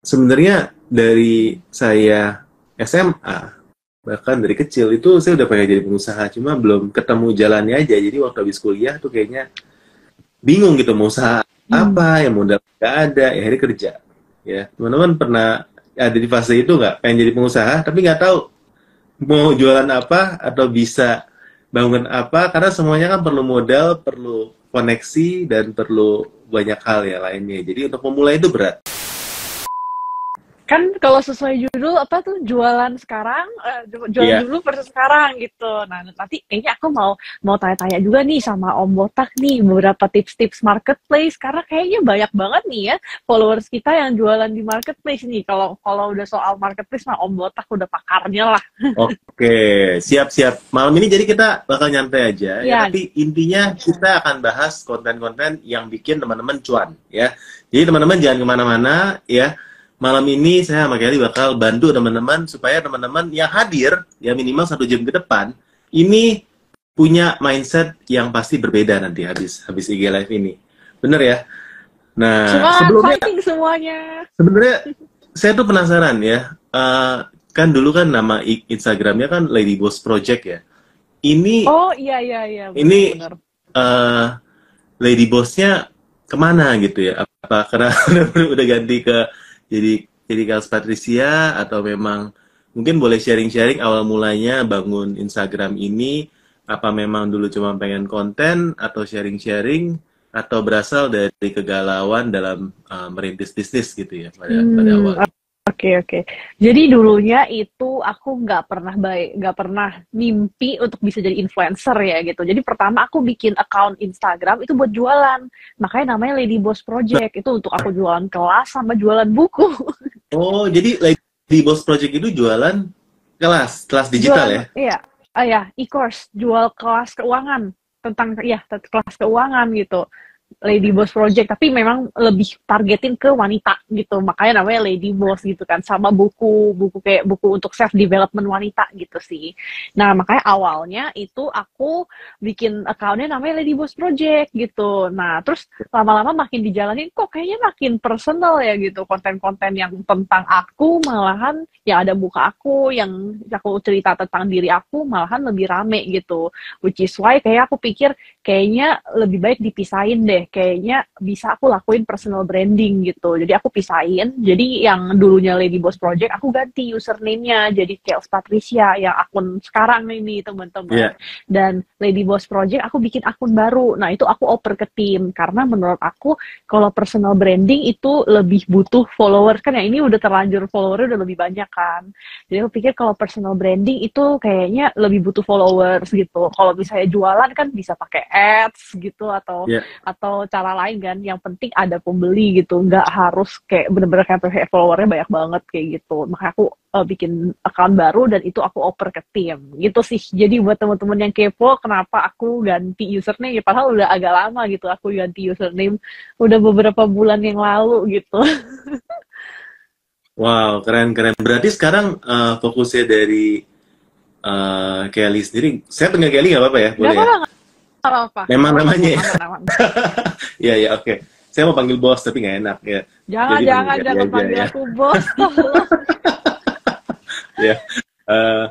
sebenarnya dari saya SMA, bahkan dari kecil itu saya udah pengen jadi pengusaha, cuma belum ketemu jalannya aja. Jadi waktu habis kuliah tuh kayaknya bingung gitu mau usaha apa, yang modal nggak ada, ya akhirnya kerja. Ya, teman-teman pernah ada di fase itu nggak? Pengen jadi pengusaha, tapi nggak tahu mau jualan apa atau bisa bangun apa, karena semuanya kan perlu modal, perlu koneksi, dan perlu banyak hal ya lainnya. Jadi untuk memulai itu berat. Kan kalau sesuai judul apa tuh jualan sekarang, jualan Iya. dulu versus sekarang gitu. Nah nanti kayaknya aku mau tanya-tanya juga nih sama Om Botak nih beberapa tips-tips marketplace karena kayaknya banyak banget nih ya followers kita yang jualan di marketplace nih. Kalau udah soal marketplace mah Om Botak udah pakarnya lah. Oke, siap-siap. Malam ini jadi kita bakal nyantai aja ya, Ya, tapi intinya kita akan bahas konten-konten yang bikin teman-teman cuan ya. Jadi teman-teman jangan kemana-mana ya. Malam ini saya sama Kelly bakal bantu teman-teman supaya teman-teman yang hadir ya minimal 1 jam ke depan ini punya mindset yang pasti berbeda nanti habis IG Live ini. Bener ya? Nah, semangat sebelumnya fighting semuanya. sebenarnya saya tuh penasaran ya. Kan dulu kan nama Instagramnya kan Lady Boss Project ya. Ini Oh iya ini benar-benar. eh Lady Bossnya kemana gitu ya? Apa karena udah ganti ke jadi Kals Patricia, atau memang mungkin boleh sharing-sharing awal mulanya bangun Instagram ini, apa memang dulu cuma pengen konten atau sharing-sharing, atau berasal dari kegalauan dalam merintis bisnis gitu ya pada awalnya. Oke. Jadi dulunya itu aku nggak pernah mimpi untuk bisa jadi influencer ya gitu. Jadi pertama aku bikin account Instagram itu buat jualan. Makanya namanya Lady Boss Project. Itu untuk aku jualan kelas sama jualan buku. Oh, jadi Lady Boss Project itu jualan kelas digital ya? Jualan, iya, e-course, jual kelas keuangan tentang kelas keuangan gitu. Lady Boss Project, tapi memang lebih targetin ke wanita gitu, makanya namanya Lady Boss gitu kan, sama buku kayak buku untuk self development wanita gitu sih. Nah makanya awalnya itu aku bikin accountnya namanya Lady Boss Project gitu. Nah terus lama-lama makin dijalanin kok kayaknya makin personal ya gitu, konten-konten yang tentang aku malahan yang ada muka aku, yang aku cerita tentang diri aku malahan lebih rame gitu, which is why kayak aku pikir kayaknya lebih baik dipisahin deh. Kayaknya bisa aku lakuin personal branding gitu. Jadi aku pisahin. Jadi yang dulunya Lady Boss Project, aku ganti username-nya. Jadi Kels Patricia yang akun sekarang ini teman-teman. Iya. Dan Lady Boss Project, aku bikin akun baru. Nah itu aku oper ke tim. Karena menurut aku, kalau personal branding itu lebih butuh followers. Kan ya ini udah terlanjur followernya udah lebih banyak kan. Jadi aku pikir kalau personal branding itu kayaknya lebih butuh followers gitu. Kalau misalnya jualan kan bisa pakai ads gitu Iya. atau cara lain kan. Yang penting ada pembeli gitu. Nggak harus kayak bener-bener kayak followernya banyak banget kayak gitu. Makanya aku bikin account baru dan itu aku oper ke tim gitu sih. Jadi buat teman-teman yang kepo kenapa aku ganti username, ya padahal udah agak lama gitu aku ganti username, udah beberapa bulan yang lalu gitu. Wow, keren. Berarti sekarang fokusnya dari Kelly sendiri, saya panggil Kelly nggak apa-apa ya? Nggak Boleh ya? apa-apa, nggak apa-apa, Memang aman namanya kok, ya? aman. Iya, iya, oke. Saya mau panggil bos, tapi nggak enak ya. Jangan, Jadi panggil jangan, Kelly jangan aja panggil ya. aku bos, tolong. Ya. Eh,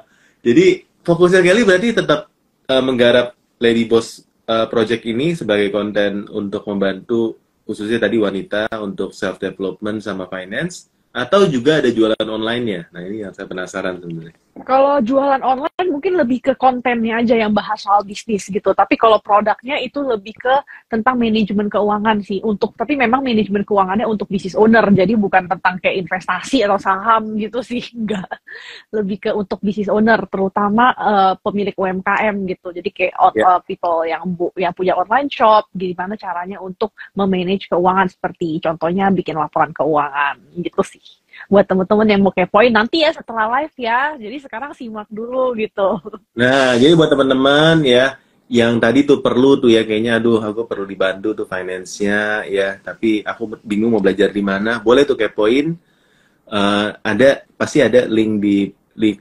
jadi fokusnya Kelly berarti tetap menggarap Lady Boss Project ini sebagai konten untuk membantu khususnya tadi wanita untuk self development sama finance, atau juga ada jualan online-nya. Nah, ini yang saya penasaran sebenarnya. Kalau jualan online mungkin lebih ke kontennya aja yang bahas soal bisnis gitu. Tapi kalau produknya itu lebih ke tentang manajemen keuangan sih. Tapi memang manajemen keuangannya untuk business owner. Jadi bukan tentang kayak investasi atau saham gitu sih. Enggak. Lebih ke untuk business owner, terutama pemilik UMKM gitu. Jadi kayak Ya. people yang punya online shop, gimana caranya untuk memanage keuangan, seperti contohnya bikin laporan keuangan gitu sih. Buat teman-teman yang mau kepoin nanti ya setelah live ya. Jadi sekarang simak dulu gitu. Nah, jadi buat teman-teman ya, yang tadi tuh perlu tuh ya, kayaknya aduh aku perlu dibantu tuh finance-nya ya, tapi aku bingung mau belajar di mana. Boleh tuh kepoin. Pasti ada link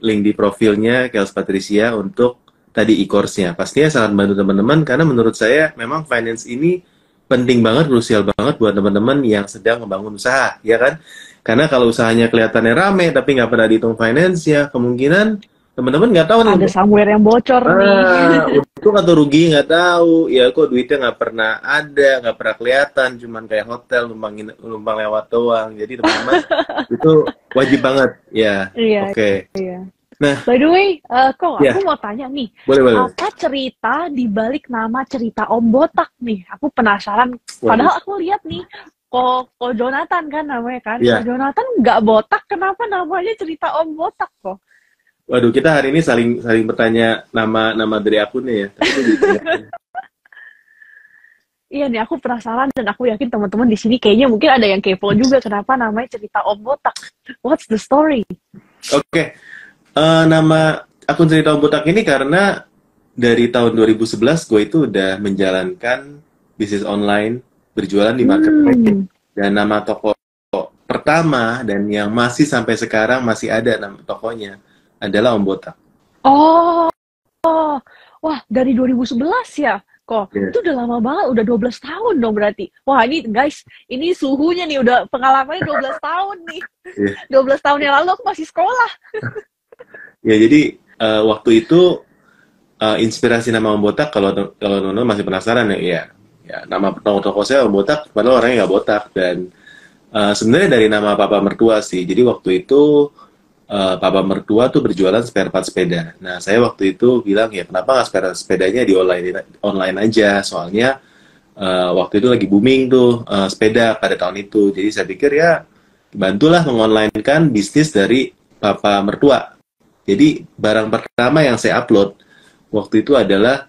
di profilnya Kels Patricia untuk tadi e-course-nya. Pastinya sangat membantu teman-teman, karena menurut saya memang finance ini penting banget, krusial banget buat teman-teman yang sedang membangun usaha, ya kan? Karena kalau usahanya kelihatannya rame tapi nggak pernah dihitung finance-nya, kemungkinan teman-teman nggak tahu nih. Ada somewhere yang bocor nih. Untung atau rugi nggak tahu. Ya kok duitnya nggak pernah ada, nggak pernah kelihatan, cuman kayak hotel numpang lewat doang. Jadi teman-teman itu wajib banget ya. Iya, Oke. iya. Nah, By the way, kok ya aku mau tanya nih, boleh. apa cerita di balik nama cerita Om Botak nih? Aku penasaran. Waduh. Padahal aku lihat nih, kok Jonathan kan namanya kan? Ya. Kok Jonathan nggak botak, kenapa namanya cerita Om Botak kok? Waduh, kita hari ini saling bertanya nama dari akunnya ya. Iya nih, aku penasaran dan aku yakin teman-teman di sini kayaknya mungkin ada yang kepo juga kenapa namanya cerita Om Botak. What's the story? Oke. Nama akun cerita Om Botak ini karena dari tahun 2011 gue itu udah menjalankan bisnis online, berjualan di marketplace, dan nama toko pertama dan yang masih sampai sekarang masih ada nama tokonya adalah Om Botak. Oh, wah dari 2011 ya? Kok Yeah. itu udah lama banget, udah 12 tahun dong berarti. Wah ini guys, ini suhunya nih udah pengalamannya 12 tahun nih. Yeah. 12 tahun yang lalu aku masih sekolah. Ya jadi waktu itu inspirasi nama Om Botak, kalau teman-teman masih penasaran ya nama toko saya Om Botak, padahal orangnya nggak botak. Dan sebenarnya dari nama papa mertua sih. Jadi waktu itu papa mertua tuh berjualan spare part sepeda. Nah saya waktu itu bilang ya kenapa nggak spare sepedanya di online aja, soalnya waktu itu lagi booming tuh sepeda pada tahun itu. Jadi saya pikir ya bantulah mengonlinekan bisnis dari papa mertua. Jadi barang pertama yang saya upload waktu itu adalah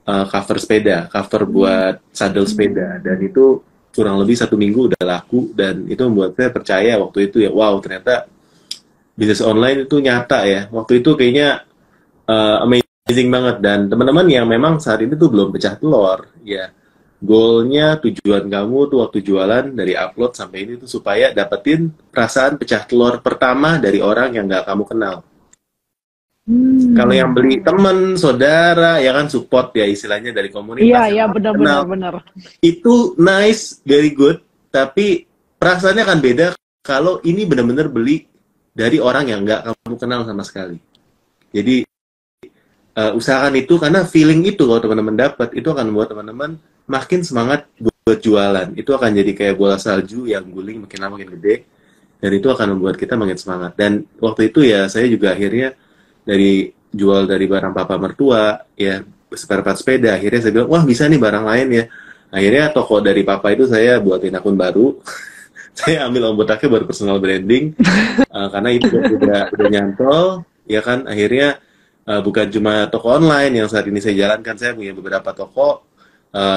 cover sepeda, cover buat saddle sepeda, dan itu kurang lebih 1 minggu udah laku, dan itu membuat saya percaya waktu itu ya, wow ternyata bisnis online itu nyata ya. Waktu itu kayaknya amazing banget, dan teman-teman yang memang saat ini tuh belum pecah telur ya, goalnya, tujuan kamu tuh waktu jualan dari upload sampai ini tuh supaya dapetin perasaan pecah telur pertama dari orang yang nggak kamu kenal. Kalau yang beli teman, saudara, ya kan support ya istilahnya dari komunitas. Iya, benar. Itu nice, very good. Tapi perasaannya kan beda kalau ini benar-benar beli dari orang yang nggak kamu kenal sama sekali. Jadi usahakan itu, karena feeling itu kalau teman-teman dapat, itu akan membuat teman-teman makin semangat buat jualan. Itu akan jadi kayak bola salju yang guling makin lama makin gede, dan itu akan membuat kita makin semangat. Dan waktu itu ya saya juga akhirnya dari jual dari barang papa mertua ya, spare part sepeda, akhirnya saya bilang wah bisa nih barang lain ya. Akhirnya toko dari papa itu saya buatin akun baru. Saya ambil Om Botaknya buat personal branding karena itu udah nyantol ya kan. Akhirnya bukan cuma toko online yang saat ini saya jalankan, saya punya beberapa toko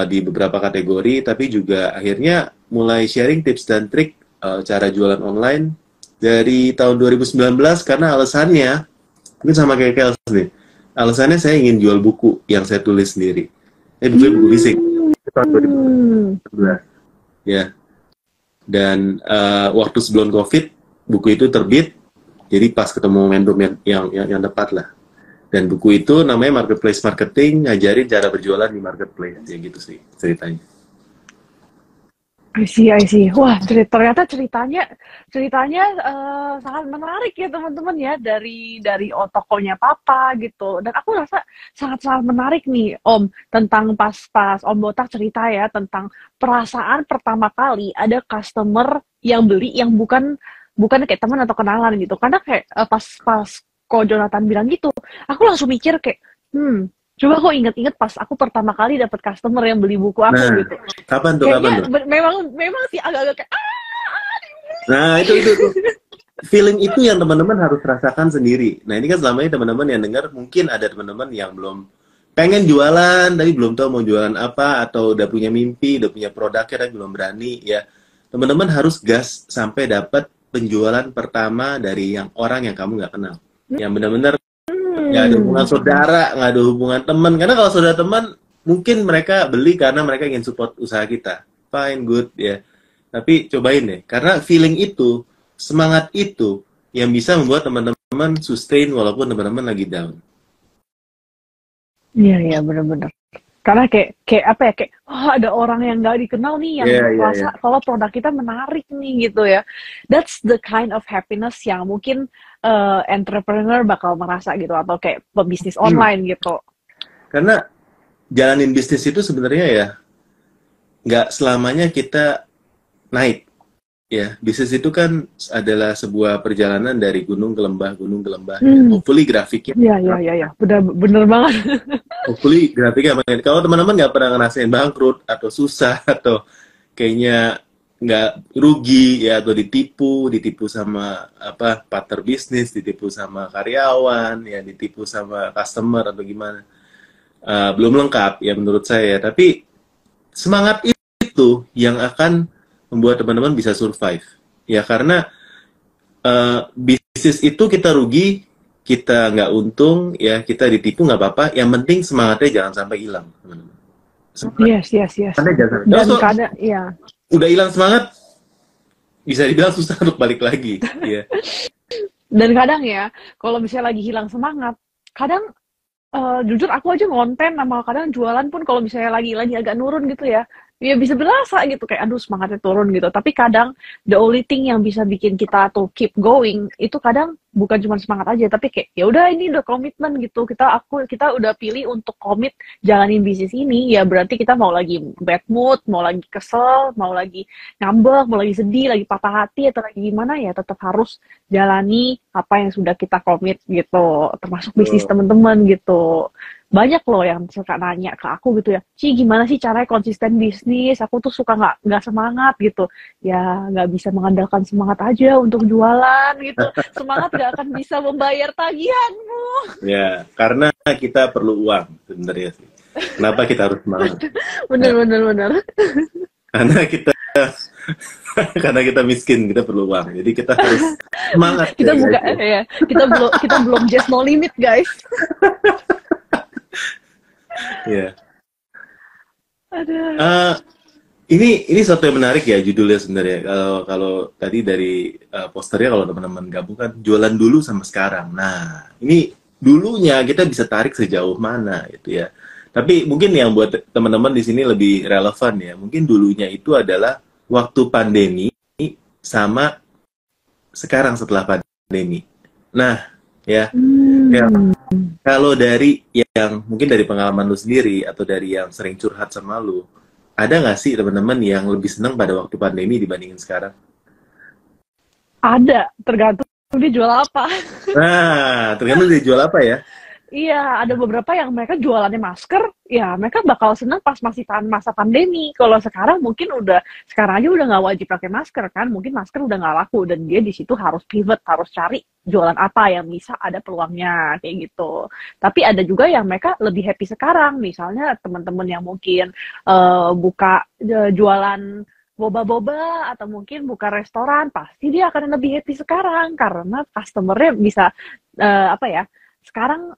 di beberapa kategori, tapi juga akhirnya mulai sharing tips dan trik cara jualan online dari tahun 2019, karena alasannya mungkin sama kayak Kels nih. Alasannya saya ingin jual buku yang saya tulis sendiri. Buku fisik. Tahun 2019. Ya. Dan waktu sebelum COVID, buku itu terbit. Jadi pas ketemu momentum yang tepat lah. Dan buku itu namanya Marketplace Marketing, ngajarin cara berjualan di marketplace. Ya gitu sih ceritanya. I see. Wah, ternyata ceritanya sangat menarik ya teman-teman ya, dari tokonya papa gitu. Dan aku rasa sangat menarik nih Om, tentang pas Om Botak cerita ya tentang perasaan pertama kali ada customer yang beli yang bukan kayak teman atau kenalan gitu. Karena kayak pas Ko Jonathan bilang gitu, aku langsung mikir kayak coba kok inget-inget pas aku pertama kali dapat customer yang beli buku aku gitu. Kapan tuh? Memang sih agak-agak kayak Nah itu feeling itu yang teman-teman harus rasakan sendiri. Nah ini kan selama ini teman-teman yang dengar, mungkin ada teman-teman yang belum pengen jualan tapi belum tahu mau jualan apa, atau udah punya mimpi, udah punya produknya tapi belum berani ya. Teman-teman harus gas sampai dapat penjualan pertama dari orang yang kamu nggak kenal, yang benar-benar nggak ada hubungan saudara, nggak ada hubungan teman. Karena kalau saudara teman, mungkin mereka beli karena mereka ingin support usaha kita. Fine, good, ya. Tapi cobain deh, karena feeling itu, semangat itu, yang bisa membuat teman-teman sustain walaupun teman-teman lagi down. Iya, benar-benar. Karena kayak apa ya, kayak oh ada orang yang nggak dikenal nih yang merasa kalau produk kita menarik nih gitu ya. That's the kind of happiness yang mungkin entrepreneur bakal merasa gitu, atau kayak pebisnis online gitu. Karena jalanin bisnis itu sebenarnya ya nggak selamanya kita naik. Ya, bisnis itu kan adalah sebuah perjalanan dari gunung ke lembah, gunung ke lembah. Ya. Hopefully grafiknya. Iya. Bener banget. Hopefully grafiknya. Kalau teman-teman nggak pernah ngerasain bangkrut atau susah atau kayaknya nggak rugi ya, atau ditipu sama partner bisnis, ditipu sama karyawan, ya ditipu sama customer atau gimana, belum lengkap ya menurut saya. Tapi semangat itu yang akan membuat teman-teman bisa survive. Ya karena bisnis itu kita rugi, kita nggak untung, ya kita ditipu nggak apa-apa. Yang penting semangatnya jangan sampai hilang, teman-teman. Yes. Dan kadang, ya. Udah hilang semangat, bisa dibilang susah untuk balik lagi. Ya. Dan kadang ya, kalau misalnya lagi hilang semangat, kadang jujur aku aja ngonten sama kadang jualan pun kalau misalnya lagi agak nurun gitu ya bisa berasa gitu kayak aduh semangatnya turun gitu. Tapi kadang the only thing yang bisa bikin kita tuh keep going itu kadang bukan cuma semangat aja, tapi kayak ya udah ini udah komitmen gitu, kita udah pilih untuk komit jalanin bisnis ini, ya berarti kita mau lagi bad mood, mau lagi kesel, mau lagi ngambek, mau lagi sedih, lagi patah hati atau lagi gimana, ya tetap harus jalani apa yang sudah kita komit gitu, termasuk bisnis teman-teman gitu. Banyak loh yang suka nanya ke aku gitu ya, Ci gimana sih caranya konsisten bisnis, aku tuh suka nggak semangat gitu. Ya nggak bisa mengandalkan semangat aja untuk jualan gitu, semangat nggak akan bisa membayar tagihanmu. Ya karena kita perlu uang sebenarnya sih. Kenapa kita harus semangat? Bener. Karena kita miskin, kita perlu uang, jadi kita harus semangat. Kita belum just no limit guys. Ya. Ini suatu yang menarik ya judulnya sebenarnya. Kalau tadi dari posternya, kalau teman-teman gabung kan jualan dulu sama sekarang. Nah, ini dulunya kita bisa tarik sejauh mana gitu ya. Tapi mungkin yang buat teman-teman di sini lebih relevan ya. Mungkin dulunya itu adalah waktu pandemi sama sekarang setelah pandemi. Nah, ya. Kalau dari yang mungkin dari pengalaman lu sendiri atau dari yang sering curhat sama lu, ada nggak sih teman-teman yang lebih senang pada waktu pandemi dibandingin sekarang? Ada, tergantung dia jual apa. Nah, tergantung dia jual apa ya? Iya, ada beberapa yang mereka jualannya masker, ya mereka bakal senang pas masih masa pandemi. Kalau sekarang mungkin sekarang aja udah nggak wajib pakai masker kan, mungkin masker udah nggak laku dan dia di situ harus pivot, harus cari jualan apa yang bisa ada peluangnya kayak gitu. Tapi ada juga yang mereka lebih happy sekarang, misalnya teman-teman yang mungkin buka jualan boba-boba atau mungkin buka restoran, pasti dia akan lebih happy sekarang karena customer-nya bisa sekarang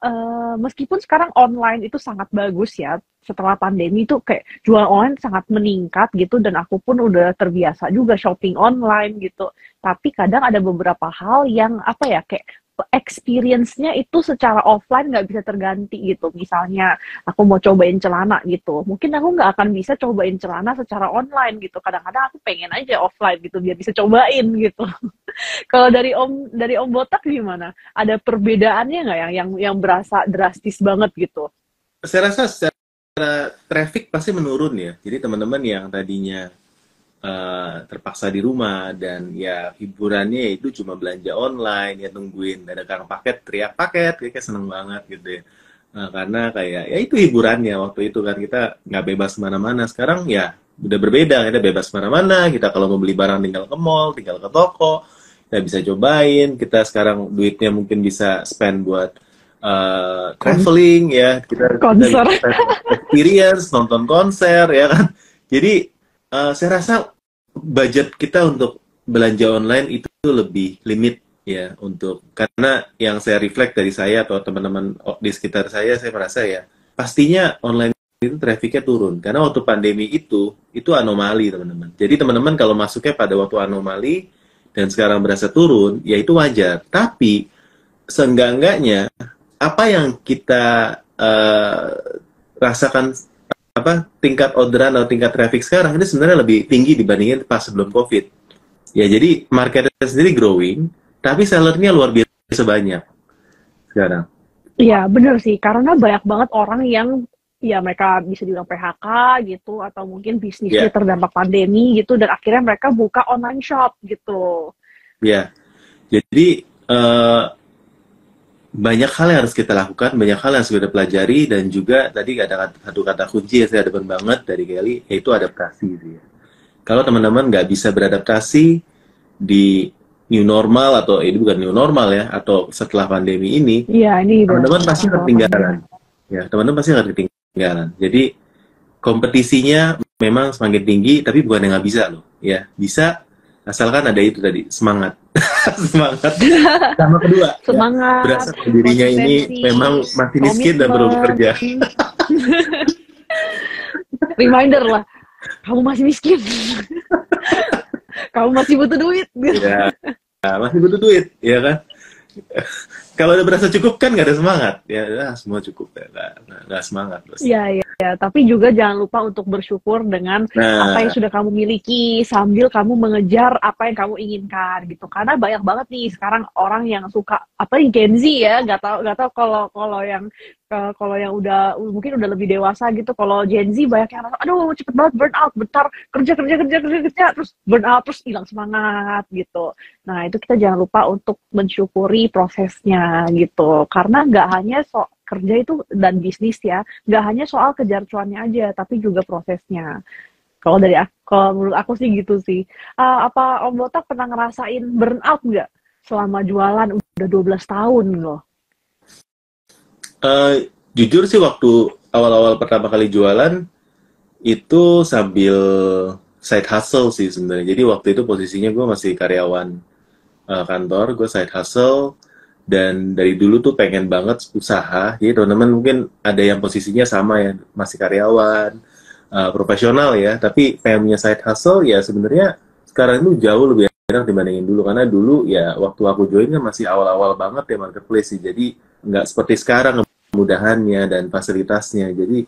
meskipun sekarang online itu sangat bagus ya, setelah pandemi itu kayak jual online sangat meningkat gitu, dan aku pun udah terbiasa juga shopping online gitu. Tapi kadang ada beberapa hal yang kayak experience-nya itu secara offline nggak bisa terganti gitu. Misalnya aku mau cobain celana gitu, mungkin aku nggak akan bisa cobain celana secara online gitu. Kadang-kadang aku pengen aja offline gitu biar bisa cobain gitu. Kalau dari Om Botak gimana? Ada perbedaannya nggak yang berasa drastis banget gitu? Saya rasa secara traffic pasti menurun ya. Jadi teman-teman yang tadinya terpaksa di rumah dan ya hiburannya itu cuma belanja online, ya tungguin ada kang paket, teriak paket, kayak seneng banget gitu ya. Nah, karena kayak ya itu hiburannya waktu itu kan, kita nggak bebas kemana-mana. Sekarang ya udah berbeda, kita bebas kemana-mana. Kita kalau mau beli barang tinggal ke mall, tinggal ke toko, kita bisa cobain. Kita sekarang duitnya mungkin bisa spend buat traveling ya, kita konser, experience, nonton konser ya kan. Jadi saya rasa budget kita untuk belanja online itu lebih limit ya, karena yang saya reflect dari saya atau teman-teman di sekitar saya merasa ya pastinya online itu trafficnya turun karena waktu pandemi itu anomali teman-teman. Jadi teman-teman kalau masuknya pada waktu anomali dan sekarang berasa turun, ya itu wajar. Tapi seenggak-enggaknya apa yang kita rasakan tingkat orderan atau tingkat traffic sekarang ini sebenarnya lebih tinggi dibandingin pas sebelum COVID. Ya, jadi marketnya sendiri growing, tapi sellernya luar biasa banyak sekarang. Iya, bener sih. Karena banyak banget orang yang ya mereka bisa dibilang PHK gitu, atau mungkin bisnisnya Ya, terdampak pandemi gitu, dan akhirnya mereka buka online shop gitu. ya. Jadi banyak hal yang harus kita lakukan, banyak hal yang harus kita pelajari, dan juga tadi ada satu kata kunci yang saya depan banget dari Kelly, yaitu adaptasi sih ya. Kalau teman-teman nggak bisa beradaptasi di new normal, atau ini bukan new normal ya, atau setelah pandemi ini, Iya, ini teman-teman pasti benar. ketinggalan. Ya, teman-teman pasti akan ketinggalan. Jadi kompetisinya memang semakin tinggi, tapi bukan yang nggak bisa loh. Ya, bisa asalkan ada itu tadi, semangat. Semangat. Sama kedua, ya, Semangat, berasa dirinya ini konsistensi, memang masih miskin dan perlu bekerja. Reminder lah, kamu masih miskin. Kamu masih butuh duit. Ya, masih butuh duit, ya kan? Kalau udah berasa cukup kan nggak ada semangat, ya semua cukup, ya nggak semangat. Iya, iya. Tapi juga jangan lupa untuk bersyukur dengan apa yang Nah, sudah kamu miliki sambil kamu mengejar apa yang kamu inginkan gitu. Karena banyak banget nih sekarang orang yang suka apa yang Gen Z ya, nggak tahu kalau yang udah mungkin udah lebih dewasa gitu. Kalau Gen Z banyak yang rasa, aduh cepet banget burn out, bentar kerja terus burn out terus hilang semangat gitu. Nah itu kita jangan lupa untuk mensyukuri prosesnya gitu. Karena nggak hanya kerja itu dan bisnis ya, nggak hanya soal kejar cuannya aja, tapi juga prosesnya. Kalau menurut aku sih gitu sih. Apa Om Botak pernah ngerasain burnout nggak selama jualan udah 12 tahun loh? jujur sih waktu awal-awal pertama kali jualan itu sambil side hustle sih sebenarnya. Jadi waktu itu posisinya gue masih karyawan kantor, gue side hustle, dan dari dulu tuh pengen banget usaha. Jadi teman-teman mungkin ada yang posisinya sama ya, masih karyawan, profesional ya, tapi pengen punya side hustle ya sebenarnya sekarang itu jauh lebih enak dibandingin dulu. Karena dulu ya waktu aku join kan masih awal-awal banget ya marketplace sih. Jadi nggak seperti sekarang kemudahannya dan fasilitasnya. Jadi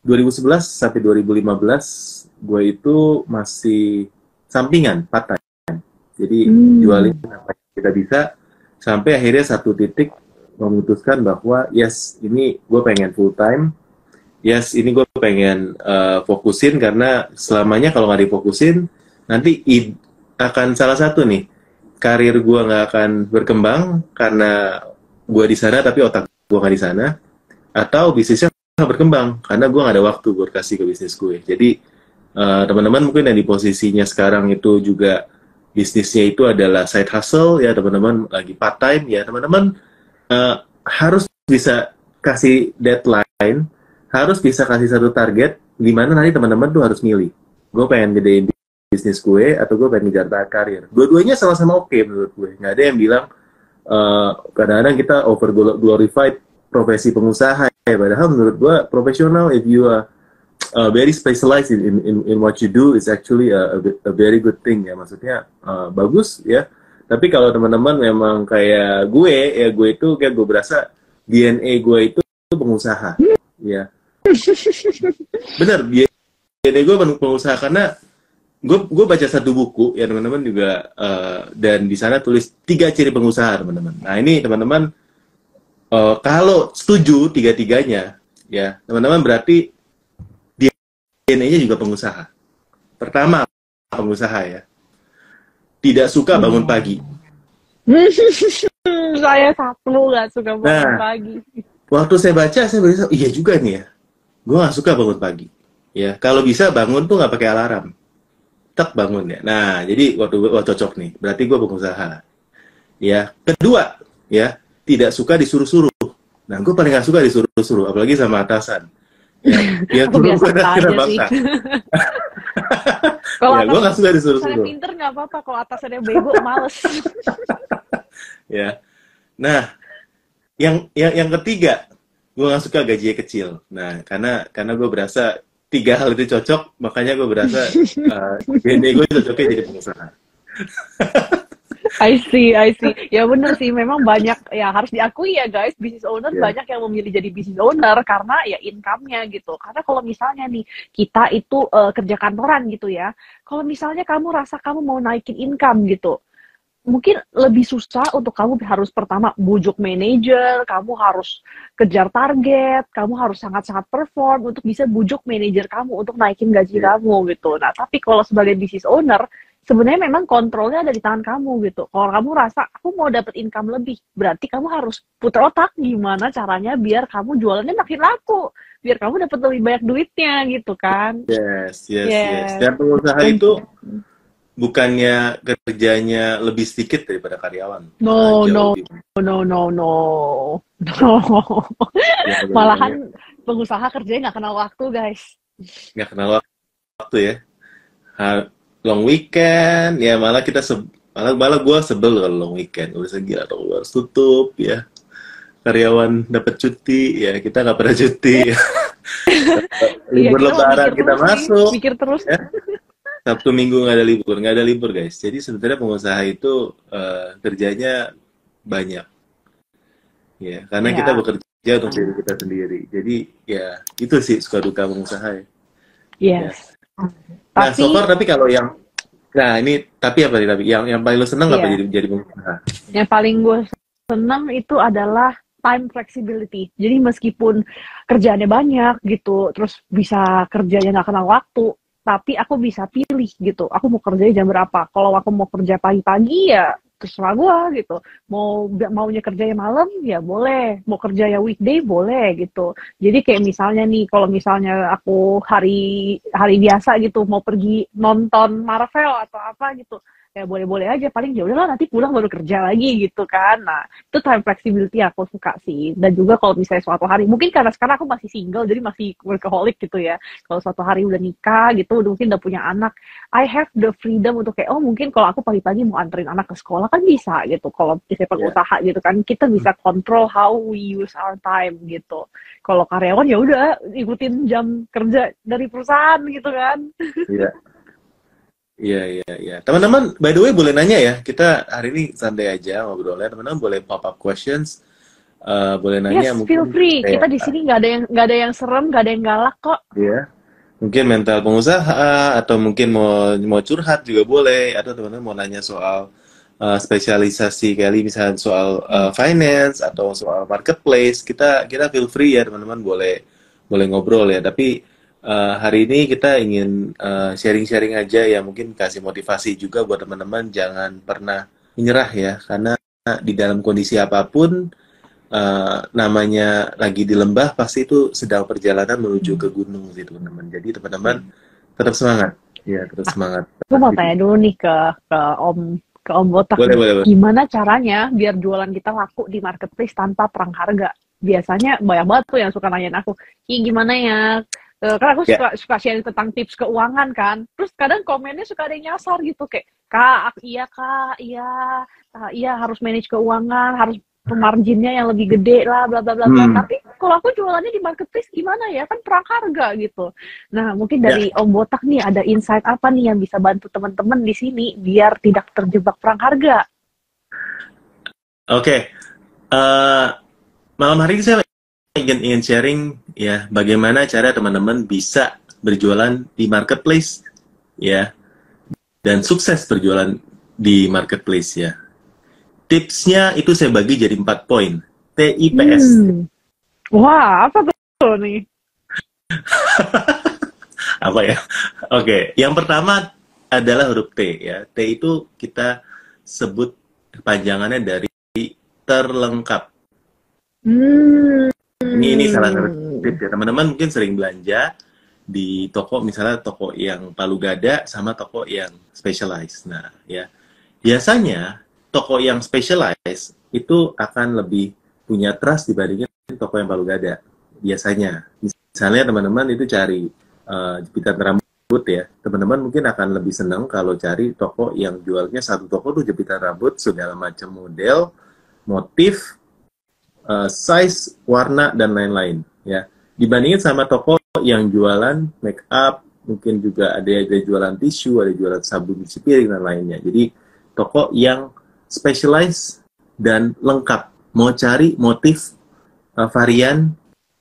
2011 sampai 2015 gue itu masih sampingan, part time. Jadi jualin apa yang kita bisa, sampai akhirnya satu titik memutuskan bahwa yes, ini gue pengen full time, yes, ini gue pengen fokusin, karena selamanya kalau nggak difokusin nanti akan salah satu nih, karir gue nggak akan berkembang karena gue di sana tapi otak gue nggak di sana, atau bisnisnya nggak berkembang karena gue nggak ada waktu buat kasih ke bisnis gue. Jadi teman-teman mungkin yang di posisinya sekarang itu juga bisnisnya itu adalah side hustle ya, teman-teman lagi part time ya, teman-teman harus bisa kasih deadline, harus bisa kasih satu target, di mana nanti teman-teman tuh harus milih, gue pengen gedein bisnis gue atau gue pengen ngejar karir. Dua-duanya sama-sama oke menurut gue. Nggak ada yang bilang kadang-kadang kita over glorified profesi pengusaha ya, padahal menurut gue profesional, if you are very specialized in what you do, is actually a very good thing ya, maksudnya bagus ya. Tapi kalau teman-teman memang kayak gue ya, gue itu kayak gue berasa DNA gue itu pengusaha ya. Bener, DNA gue pengusaha karena gue baca satu buku ya teman-teman juga, dan di sana tulis 3 ciri pengusaha teman-teman. Nah ini teman-teman kalau setuju 3-tiganya ya teman-teman, berarti DNA-nya juga pengusaha. Pertama, pengusaha ya. Tidak suka bangun pagi. Saya satu nggak suka bangun pagi. Waktu saya baca, saya berasa, iya juga nih ya. Gue nggak suka bangun pagi. Ya, kalau bisa bangun tuh nggak pakai alarm. Tak bangun ya. Nah, jadi waktu cocok nih. Berarti gue pengusaha. Ya, kedua, ya tidak suka disuruh-suruh. Nah, gue paling nggak suka disuruh-suruh, apalagi sama atasan. Ya, aku biasa aja sih. Kalau ya, gue nggak suka disuruh-suruh. Pinter nggak apa-apa, kalau atasannya bego males. Ya, nah, yang ketiga, gue nggak suka gajinya kecil. Nah, karena gue berasa 3 hal itu cocok, makanya gue berasa DNA gue cocoknya jadi pengusaha. I see. Ya bener sih, memang banyak ya harus diakui ya guys, business owner Ya. banyak yang memilih jadi business owner karena ya income-nya gitu. Karena kalau misalnya nih kita itu kerja kantoran gitu ya, kalau misalnya kamu rasa kamu mau naikin income gitu, mungkin lebih susah untuk kamu harus pertama bujuk manajer, kamu harus kejar target, kamu harus sangat-sangat perform untuk bisa bujuk manajer kamu untuk naikin gaji Ya. kamu gitu. Nah, tapi kalau sebagai business owner, sebenarnya memang kontrolnya ada di tangan kamu gitu. Kalau kamu rasa aku mau dapat income lebih, berarti kamu harus putar otak gimana caranya biar kamu jualannya makin laku, biar kamu dapat lebih banyak duitnya gitu kan. Yes, yes, yes. Yes. Dan pengusaha Dan itu bukannya kerjanya lebih sedikit daripada karyawan, malah no, jauh no, lebih no, no, no, no. ya, banyak. Malahan pengusaha kerjanya nggak kenal waktu, guys. Nggak kenal waktu ya. Ha- Long weekend, ya malah malah gue sebel kalau long weekend. Udah segila atau harus tutup ya. Karyawan dapat cuti, ya kita nggak pernah cuti. Iya, Libur kita mau lebaran mikir kita terus nih, masuk. mikir terus. Ya. Sabtu Minggu nggak ada libur guys. Jadi sebenarnya pengusaha itu kerjanya banyak, ya karena kita Ya, bekerja untuk diri kita sendiri. Jadi ya itu sih suka duka pengusaha ya. Ya. yes. Nah, so Tapi, far tapi kalau yang nah ini tapi apa nih tapi yang paling lo seneng apa ya, jadi pengusaha? yang paling gue senang itu adalah time flexibility. Jadi meskipun kerjaannya banyak gitu, terus bisa kerjanya nggak kenal waktu, tapi aku bisa pilih gitu. Aku mau kerja jam berapa. Kalau aku mau kerja pagi-pagi ya terserah gue gitu. Maunya kerjanya malam ya boleh. Mau kerja ya weekday boleh gitu. Jadi kayak misalnya nih, kalau misalnya aku hari hari biasa gitu mau pergi nonton Marvel atau apa gitu, ya boleh-boleh aja, paling ya udahlah nanti pulang baru kerja lagi gitu kan. Nah, itu time flexibility aku suka sih. Dan juga kalau misalnya suatu hari, mungkin karena sekarang aku masih single jadi masih workaholic gitu ya, kalau suatu hari udah nikah gitu, mungkin udah punya anak, I have the freedom untuk kayak, oh mungkin kalau aku pagi-pagi mau anterin anak ke sekolah kan bisa gitu. Kalau misalnya Ya, pengusaha gitu kan, kita bisa control how we use our time gitu. Kalau karyawan ya udah ikutin jam kerja dari perusahaan gitu kan. iya, iya, iya, iya. Teman-teman, by the way boleh nanya ya. Kita hari ini santai aja ngobrolnya. Teman-teman boleh pop up questions, boleh nanya Yes, feel mungkin free. Kita kayak di sini nggak ada yang serem, nggak ada yang galak kok. ya. Mungkin mental pengusaha atau mungkin mau mau curhat juga boleh atau teman-teman mau nanya soal spesialisasi kali misalnya soal finance atau soal marketplace kita feel free ya teman-teman boleh boleh ngobrol ya tapi hari ini kita ingin sharing-sharing aja ya mungkin kasih motivasi juga buat teman-teman jangan pernah menyerah ya karena di dalam kondisi apapun namanya lagi di lembah pasti itu sedang perjalanan menuju ke gunung sih teman-teman. Jadi teman-teman tetap semangat. Ya, tetap semangat. Aku mau tanya dulu nih ke Om Botak Boleh, nih. boleh, boleh. Gimana caranya biar jualan kita laku di marketplace tanpa perang harga? Biasanya banyak banget tuh yang suka nanyain aku, gimana ya? Kan aku Ya, suka sharing tentang tips keuangan kan. Terus kadang komennya suka ada yang nyasar gitu kayak, Kak, iya, iya harus manage keuangan, harus marginnya yang lebih gede lah, bla bla bla bla. hmm, Tapi kalau aku jualannya di marketplace gimana ya? Kan perang harga gitu. Nah, mungkin ya. dari Om Botak nih ada insight apa nih yang bisa bantu teman-teman di sini biar tidak terjebak perang harga? Oke. Eh, malam hari ini saya ingin sharing ya bagaimana cara teman-teman bisa berjualan di marketplace ya dan sukses berjualan di marketplace ya. Tipsnya itu saya bagi jadi 4 poin. TIPS. Wah, apa tuh nih? Apa ya? Oke, yang pertama adalah huruf T ya. T itu kita sebut kepanjangannya dari terlengkap. Hmm. Ini salah satu tips ya. Teman-teman mungkin sering belanja di toko misalnya toko yang palu gada sama toko yang specialized. Nah, ya. Biasanya toko yang specialized itu akan lebih punya trust dibandingin toko yang palu gada. Biasanya. Misalnya teman-teman itu cari jepitan rambut ya, teman-teman mungkin akan lebih senang kalau cari toko yang jualnya satu toko tuh jepitan rambut segala macam model, motif, size, warna dan lain-lain ya. Dibandingin sama toko yang jualan make up, mungkin juga ada jualan tisu, ada jualan sabun cuci piring dan lainnya. Jadi toko yang specialized dan lengkap. Mau cari motif, varian,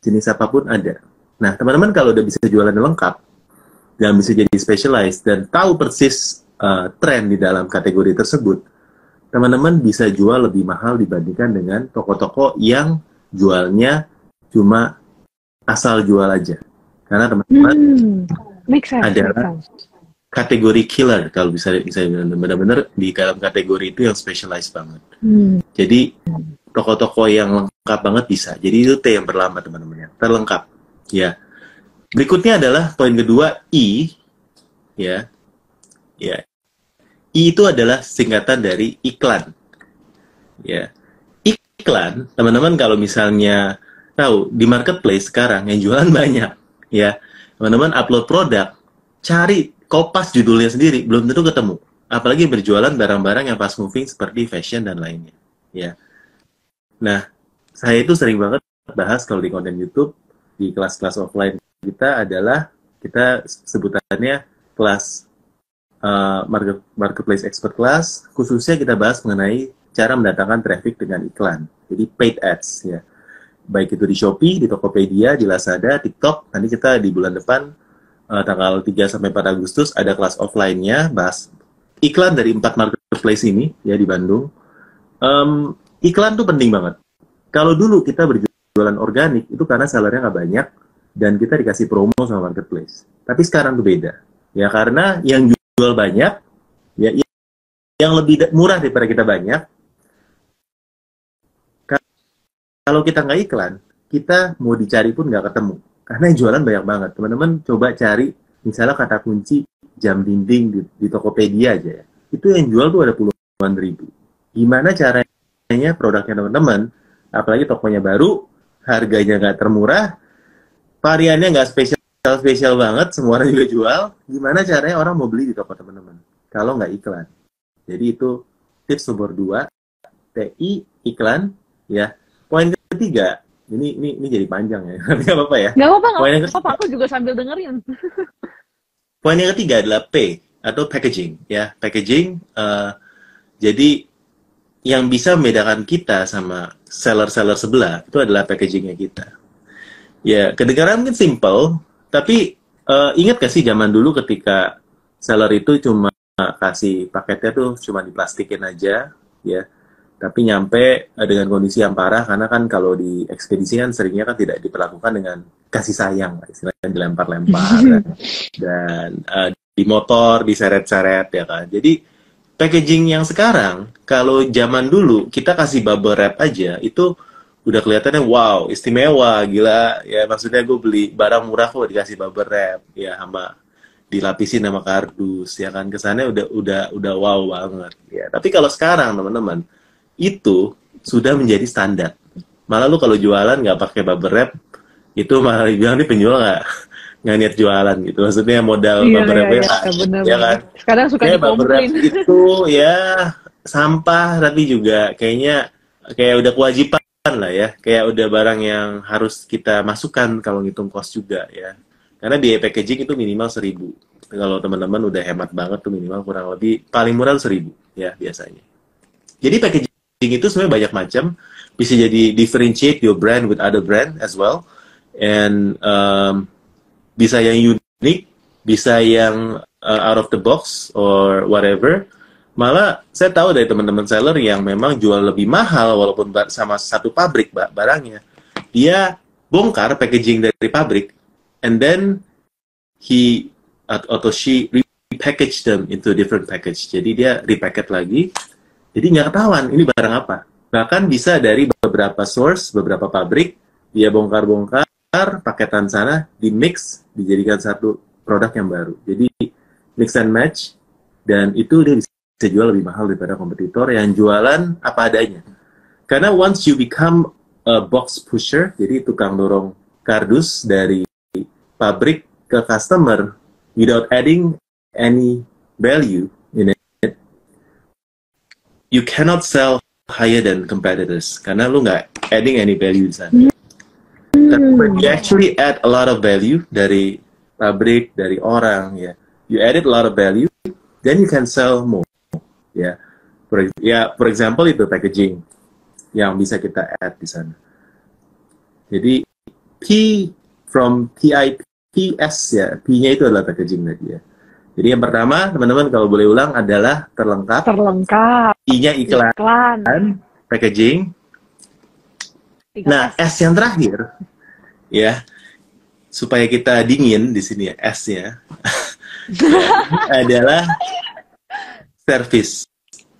jenis apapun ada. Nah, teman-teman kalau udah bisa jualan lengkap, dan bisa jadi specialized, dan tahu persis tren di dalam kategori tersebut, teman-teman bisa jual lebih mahal dibandingkan dengan toko-toko yang jualnya cuma asal jual aja. Karena teman-teman adalah kategori killer, kalau bisa benar-benar di dalam kategori itu yang specialized banget. Jadi toko-toko yang lengkap banget bisa. Jadi itu T yang berlambat teman-teman ya, terlengkap. Ya. Berikutnya adalah poin kedua, I. Ya. Ya. I itu adalah singkatan dari iklan. Ya. Iklan, teman-teman kalau misalnya tahu di marketplace sekarang yang jualan banyak, ya. Teman-teman upload produk, cari kopas judulnya sendiri belum tentu ketemu. Apalagi berjualan barang-barang yang fast moving seperti fashion dan lainnya, ya. Nah, saya itu sering banget bahas kalau di konten YouTube, di kelas-kelas offline kita adalah, kita sebutannya kelas marketplace expert class, khususnya kita bahas mengenai cara mendatangkan traffic dengan iklan. Jadi paid ads, ya. Baik itu di Shopee, di Tokopedia, di Lazada, TikTok. Nanti kita di bulan depan, tanggal 3-4 Agustus, ada kelas offline-nya, bahas iklan dari 4 marketplace ini, ya, di Bandung. Iklan tuh penting banget. Kalau dulu kita berjualan organik, itu karena sellernya nggak banyak, dan kita dikasih promo sama marketplace. Tapi sekarang tuh beda. Ya, karena yang jual banyak, ya, yang lebih murah daripada kita banyak. Kalau kita nggak iklan, kita mau dicari pun nggak ketemu. Karena yang jualan banyak banget. Teman-teman coba cari, misalnya kata kunci jam dinding di Tokopedia aja ya. Itu yang jual tuh ada puluhan ribu. Gimana caranya produknya teman-teman, apalagi tokonya baru, harganya nggak termurah, variannya nggak spesial banget, semua orang juga jual. Gimana caranya orang mau beli di toko teman-teman? Kalau nggak iklan. Jadi itu tips nomor 2, TI, iklan, ya. Poin ketiga, ini jadi panjang ya, nggak apa-apa ya? Nggak apa-apa, aku juga sambil dengerin. Poin yang ketiga adalah P, atau packaging, ya. Packaging, jadi yang bisa membedakan kita sama seller-seller sebelah, itu adalah packagingnya kita. Ya, kedengaran mungkin simple, tapi ingat gak sih zaman dulu ketika seller itu cuma kasih paketnya tuh cuma diplastikin aja, ya. Tapi nyampe dengan kondisi yang parah, karena kan kalau di ekspedisi kan seringnya kan tidak diperlakukan dengan kasih sayang, istilahnya dilempar-lempar, dan di motor diseret-seret, ya kan. Jadi packaging yang sekarang, kalau zaman dulu kita kasih bubble wrap aja, itu udah kelihatannya wow, istimewa, gila, ya. Maksudnya gue beli barang murah kok dikasih bubble wrap, ya, sama dilapisin sama kardus, ya kan. Kesannya udah wow banget, ya. Tapi kalau sekarang teman-teman, itu sudah menjadi standar. Malah lu kalau jualan nggak pakai bubble wrap, itu malah dibilang nih penjual nggak niat jualan gitu. Maksudnya modal bubble wrap ya kan. Sekarang suka bubble wrap itu ya sampah, tapi juga kayaknya kayak udah kewajiban lah ya. Kayak udah barang yang harus kita masukkan kalau ngitung cost juga ya. Karena di packaging itu minimal 1.000. Kalau teman-teman udah hemat banget tuh minimal kurang lebih paling murah 1.000 ya biasanya. Jadi packaging itu sebenarnya banyak macam, bisa jadi differentiate your brand with other brand as well, and bisa yang unik, bisa yang out of the box or whatever. Malah saya tahu dari teman-teman seller yang memang jual lebih mahal walaupun sama satu pabrik barangnya, dia bongkar packaging dari pabrik, and then he atau she repackage them into different package. Jadi dia repacket lagi. Jadi nggak ketahuan ini barang apa. Bahkan bisa dari beberapa source, beberapa pabrik, dia bongkar-bongkar, paketan sana, di-mix, dijadikan satu produk yang baru. Jadi mix and match, dan itu dia bisa jual lebih mahal daripada kompetitor yang jualan apa adanya. Karena once you become a box pusher, jadi tukang dorong kardus dari pabrik ke customer, without adding any value in it, you cannot sell higher than competitors karena lu nggak adding any value di sana. But you actually add a lot of value dari pabrik, dari orang, ya. You added a lot of value, then you can sell more, ya. For example itu packaging yang bisa kita add di sana. Jadi P from TIPS ya, P-nya itu adalah packaging tadi ya. Jadi yang pertama, teman-teman kalau boleh ulang adalah terlengkap. Terlengkap. I-nya iklan, packaging. Nah, S yang terakhir, ya, supaya kita dingin di sini ya, S-nya, adalah service.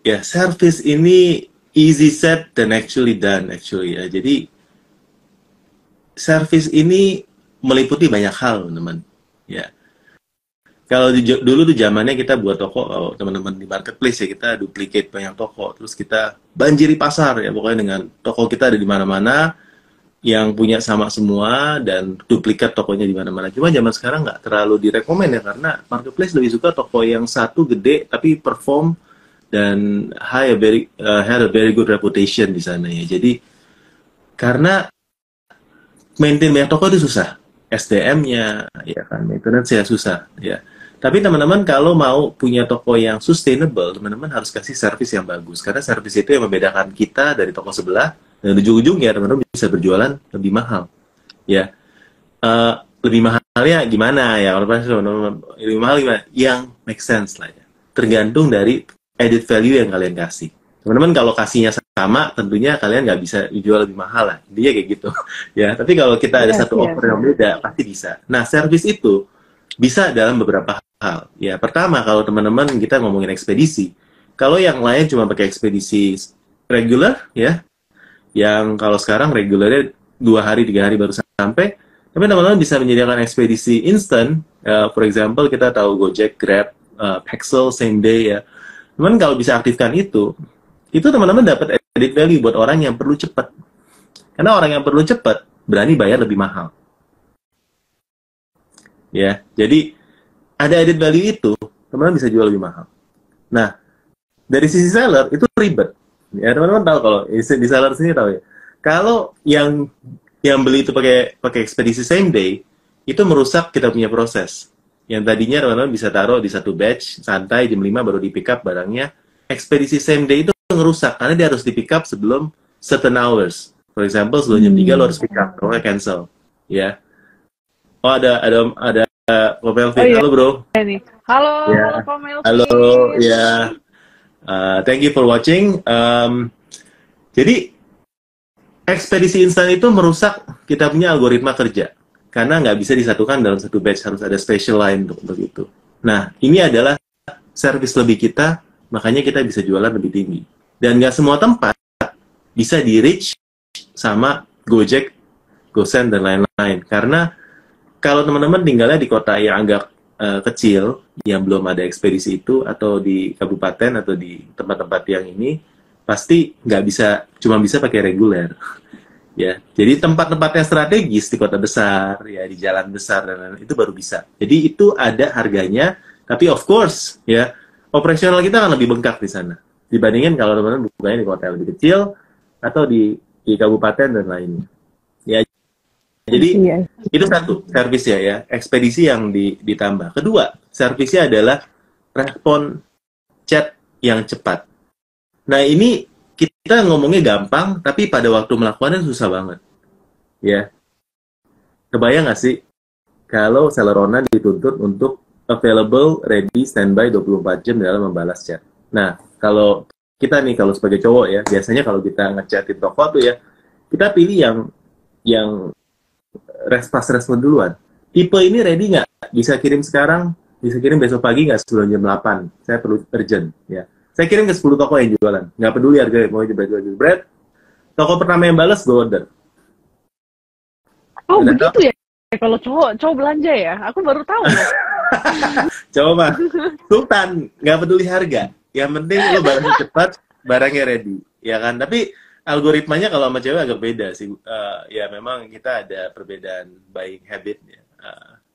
Ya, service ini easy said dan actually done, actually ya. Jadi, service ini meliputi banyak hal, teman-teman. Ya. Kalau dulu tuh zamannya kita buat toko, teman-teman di marketplace ya, kita duplicate banyak toko, terus kita banjiri pasar ya, pokoknya dengan toko kita ada di mana-mana, yang punya sama semua dan duplikat tokonya di mana-mana. Cuma zaman sekarang nggak terlalu direkomend ya, karena marketplace lebih suka toko yang satu gede tapi perform dan had a very good reputation di sana ya. Jadi karena maintain banyak toko itu susah, SDM-nya ya kan, maintenance ya susah ya. Tapi teman-teman kalau mau punya toko yang sustainable, teman-teman harus kasih service yang bagus, karena service itu yang membedakan kita dari toko sebelah. Dan ujung-ujungnya teman-teman bisa berjualan lebih mahal, ya. Lebih mahalnya gimana ya? Lebih mahal gimana? Yang make sense lah ya. Tergantung dari added value yang kalian kasih. Teman-teman kalau kasihnya sama, tentunya kalian nggak bisa jual lebih mahal lah. Dia kayak gitu, ya. Tapi kalau kita ada satu offer yang beda, pasti bisa. Nah, service itu bisa dalam beberapa hal. Ya, pertama kalau teman-teman kita ngomongin ekspedisi, kalau yang lain cuma pakai ekspedisi regular, ya. Yang kalau sekarang regulernya 2 hari 3 hari baru sampai, tapi teman-teman bisa menyediakan ekspedisi instan. For example kita tahu Gojek, Grab, Paxel same day ya. Teman kalau bisa aktifkan itu teman-teman dapat added value buat orang yang perlu cepat. Karena orang yang perlu cepat berani bayar lebih mahal. Ya, jadi ada added value itu teman-teman bisa jual lebih mahal. Nah, dari sisi seller itu ribet. Ya, teman-teman tahu kalau di seller sini tahu ya. Kalau yang beli itu pakai ekspedisi same day, itu merusak kita punya proses. Yang tadinya teman-teman bisa taruh di satu batch, santai jam 5 baru di pick up barangnya. Ekspedisi same day itu ngerusak karena dia harus di pick up sebelum certain hours. For example, sebelum jam 3 lo harus pick up, kalau nggak cancel. Ya. Oh, ada Ko Melvin. Halo, bro. Halo, halo Ko Melvin. Halo, ya. Thank you for watching. Jadi ekspedisi instan itu merusak kita punya algoritma kerja karena nggak bisa disatukan dalam satu batch, harus ada special line untuk itu. Nah, ini adalah service lebih kita, makanya kita bisa jualan lebih tinggi. Dan nggak semua tempat bisa di reach sama Gojek, GoSend dan lain-lain. Karena kalau teman-teman tinggalnya di kota yang agak kecil, yang belum ada ekspedisi itu, atau di kabupaten, atau di tempat-tempat yang ini, pasti nggak bisa, cuma bisa pakai reguler. Ya, jadi tempat-tempat yang strategis di kota besar, ya di jalan besar, dan lain-lain, itu baru bisa. Jadi itu ada harganya, tapi of course, ya, operasional kita akan lebih bengkak di sana. Dibandingin kalau teman-teman bukanya di kota yang lebih kecil, atau di kabupaten dan lainnya. Ya, jadi itu satu servis ya, ekspedisi yang ditambah. Kedua, servisnya adalah respon chat yang cepat. Nah, ini kita ngomongnya gampang, tapi pada waktu melakukannya susah banget. Ya, kebayang nggak sih kalau Celerona dituntut untuk available, ready, standby 24 jam dalam membalas chat. Nah, kalau kita nih, kalau sebagai cowok ya, biasanya kalau kita ngechatin toko tuh ya, kita pilih yang respon duluan. Tipe ini ready nggak? Bisa kirim sekarang, bisa kirim besok pagi nggak sebelum jam 8. Saya perlu urgent, ya. Saya kirim ke 10 toko yang jualan. Nggak peduli harganya, mau jebret. Toko pertama yang balas, gue order. Oh, begitu ya? Kalau cowok belanja ya? Aku baru tahu. Coba, Sultan, nggak peduli harga. Yang penting lo barangnya cepat, barangnya ready. Ya kan? Tapi algoritmanya kalau sama cewek agak beda sih. Ya memang kita ada perbedaan buying habit ya.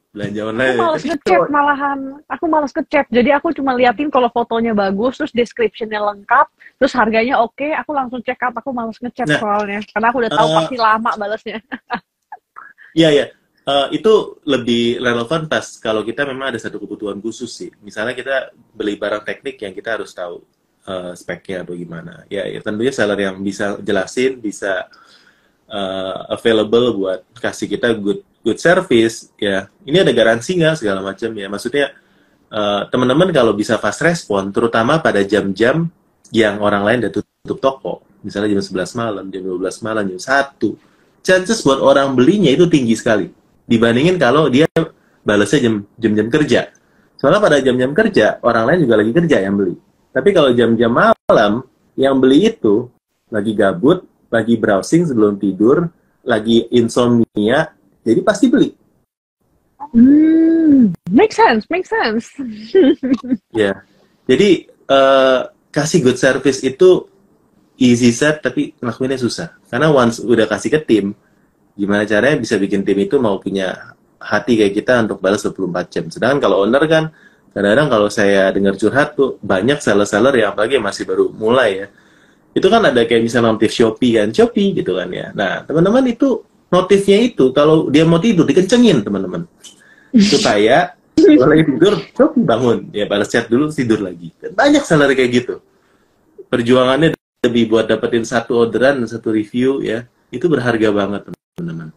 Belanja online. Aku malas ngechat malahan. Aku malas ngechat. Jadi aku cuma liatin kalau fotonya bagus, terus description-nya lengkap, terus harganya oke, aku langsung check out. Aku malas ngechat soalnya. Karena aku udah tahu pasti lama balasnya. Iya, ya. Itu lebih relevan pas kalau kita memang ada satu kebutuhan khusus sih. Misalnya kita beli barang teknik yang kita harus tahu speknya atau gimana. Ya, ya tentunya seller yang bisa jelasin, bisa available buat kasih kita good good service. Ya, ini ada garansi nggak segala macam ya. Maksudnya teman-teman kalau bisa fast respon, terutama pada jam-jam yang orang lain udah tutup toko, misalnya jam 11 malam, jam 12 malam, jam 1, chances buat orang belinya itu tinggi sekali dibandingin kalau dia balasnya jam-jam kerja. Soalnya pada jam-jam kerja, orang lain juga lagi kerja yang beli. Tapi kalau jam-jam malam, yang beli itu lagi gabut, lagi browsing sebelum tidur, lagi insomnia, jadi pasti beli. Make sense, make sense. Ya, jadi kasih good service itu easy set, tapi ngelakuinnya susah. Karena once udah kasih ke tim, gimana caranya bisa bikin tim itu mau punya hati kayak kita untuk balas 24 jam. Sedangkan kalau owner kan, kadang-kadang kalau saya dengar curhat tuh, banyak seller-seller yang apalagi masih baru mulai ya. Itu kan ada kayak misalnya notif Shopee kan, Shopee gitu kan ya. Nah, teman-teman itu, notifnya itu, kalau dia mau tidur, dikencengin teman-teman. Supaya kalau lagi tidur, Shopee bangun. Ya, balas chat dulu, tidur lagi. Dan banyak seller kayak gitu. Perjuangannya lebih buat dapetin satu orderan, satu review ya. Itu berharga banget teman-teman.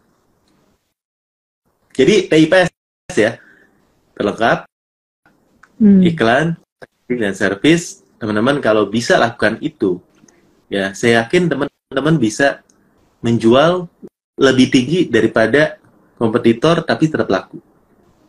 Jadi TIPS ya, terlengkap, iklan, dan service. Teman-teman kalau bisa lakukan itu, ya saya yakin teman-teman bisa menjual lebih tinggi daripada kompetitor tapi tetap laku.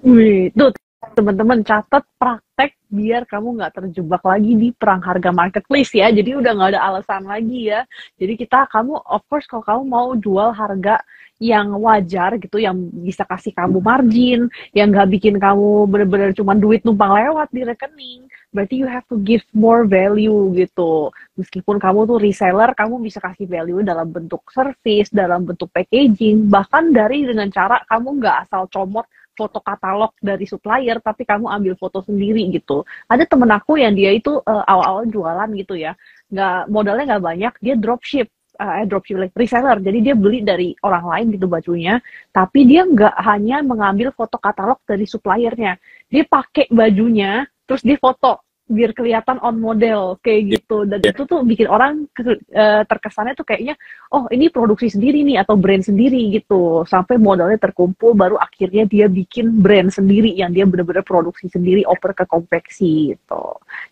Wih, tuh teman-teman catat praktek biar kamu nggak terjebak lagi di perang harga marketplace ya. Jadi udah nggak ada alasan lagi ya. Jadi kamu of course kalau kamu mau jual harga yang wajar gitu, yang bisa kasih kamu margin, yang nggak bikin kamu bener-bener cuma duit numpang lewat di rekening, berarti you have to give more value gitu. Meskipun kamu tuh reseller, kamu bisa kasih value dalam bentuk service, dalam bentuk packaging, bahkan dengan cara kamu nggak asal comot foto katalog dari supplier, tapi kamu ambil foto sendiri gitu. Ada temen aku yang dia itu awal-awal jualan gitu ya, modalnya nggak banyak, dia dropship reseller, jadi dia beli dari orang lain gitu bajunya, tapi dia nggak hanya mengambil foto katalog dari suppliernya, dia pakai bajunya, terus dia foto biar kelihatan on model kayak gitu, dan itu tuh bikin orang terkesannya tuh kayaknya oh ini produksi sendiri nih atau brand sendiri gitu, sampai modalnya terkumpul baru akhirnya dia bikin brand sendiri yang dia benar-benar produksi sendiri, oper ke konveksi gitu.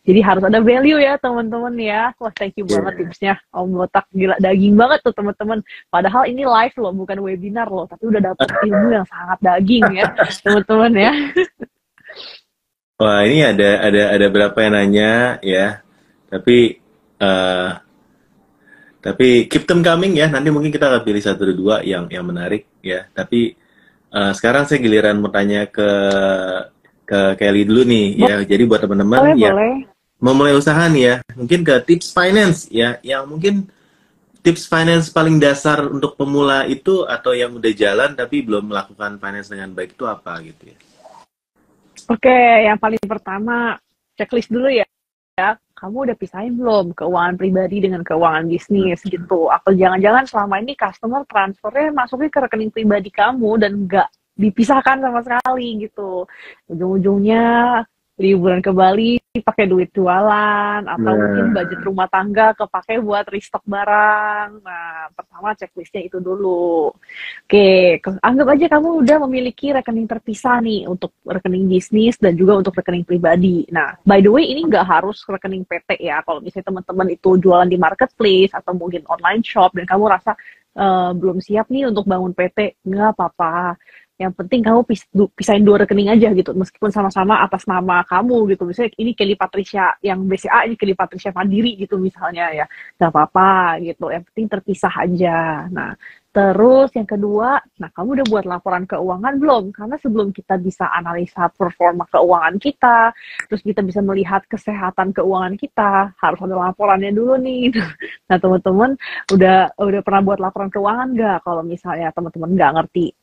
Jadi harus ada value ya teman-teman ya. Wah thank you banget tipsnya Om Botak, gila daging banget tuh teman-teman, padahal ini live loh bukan webinar loh, tapi udah dapet ilmu yang sangat daging ya teman-teman ya. Wah, ini ada berapa yang nanya ya. Tapi keep them coming ya. Nanti mungkin kita akan pilih 1-2 yang menarik ya. Tapi sekarang saya giliran mau tanya ke Kelly dulu nih ya. Jadi buat teman-teman yang mau mulai usaha nih ya, mungkin ke tips finance ya, yang mungkin tips finance paling dasar untuk pemula itu, atau yang udah jalan tapi belum melakukan finance dengan baik itu apa gitu ya. Oke, yang paling pertama, checklist dulu ya. Kamu udah pisahin belum keuangan pribadi dengan keuangan bisnis gitu? Atau jangan-jangan selama ini customer transfernya masuknya ke rekening pribadi kamu dan nggak dipisahkan sama sekali gitu. Ujung-ujungnya liburan ke Bali pakai duit jualan, atau mungkin budget rumah tangga kepake buat restock barang. Nah, pertama checklistnya itu dulu. Oke, anggap aja kamu udah memiliki rekening terpisah nih untuk rekening bisnis dan juga untuk rekening pribadi. Nah, by the way ini nggak harus rekening PT ya. Kalau misalnya teman-teman itu jualan di marketplace atau mungkin online shop dan kamu rasa belum siap nih untuk bangun PT, nggak apa-apa. Yang penting kamu pisahin 2 rekening aja gitu, meskipun sama-sama atas nama kamu gitu. Misalnya ini Kelly Patricia yang BCA, ini Kelly Patricia Mandiri gitu misalnya ya, nggak apa-apa gitu. Yang penting terpisah aja. Nah, terus yang kedua, nah kamu udah buat laporan keuangan belum? Karena sebelum kita bisa analisa performa keuangan kita, terus kita bisa melihat kesehatan keuangan kita, harus ada laporannya dulu nih. Nah teman-teman udah pernah buat laporan keuangan nggak? Kalau misalnya teman-teman nggak ngerti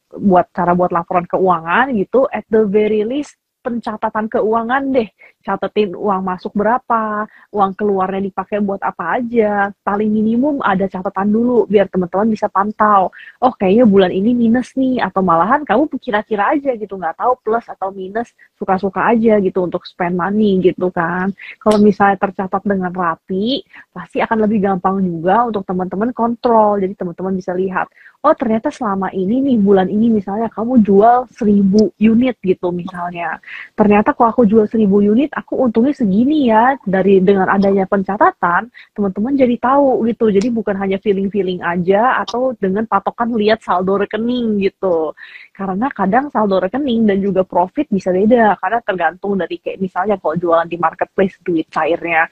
cara buat laporan keuangan gitu, at the very least pencatatan keuangan deh. Catetin uang masuk berapa, uang keluarnya dipakai buat apa aja. Paling minimum ada catatan dulu biar teman-teman bisa pantau. Oh kayaknya bulan ini minus nih, atau malahan kamu kira-kira aja gitu, nggak tahu plus atau minus, suka-suka aja gitu untuk spend money gitu kan. Kalau misalnya tercatat dengan rapi, pasti akan lebih gampang juga untuk teman-teman kontrol. Jadi teman-teman bisa lihat, oh ternyata selama ini nih, bulan ini misalnya kamu jual 1.000 unit gitu misalnya. Ternyata kalau aku jual 1.000 unit, aku untungnya segini ya. Dengan adanya pencatatan, teman-teman jadi tahu gitu. Jadi bukan hanya feeling-feeling aja atau dengan patokan lihat saldo rekening gitu. Karena kadang saldo rekening dan juga profit bisa beda. Karena tergantung dari kayak misalnya kalau jualan di marketplace, duit cairnya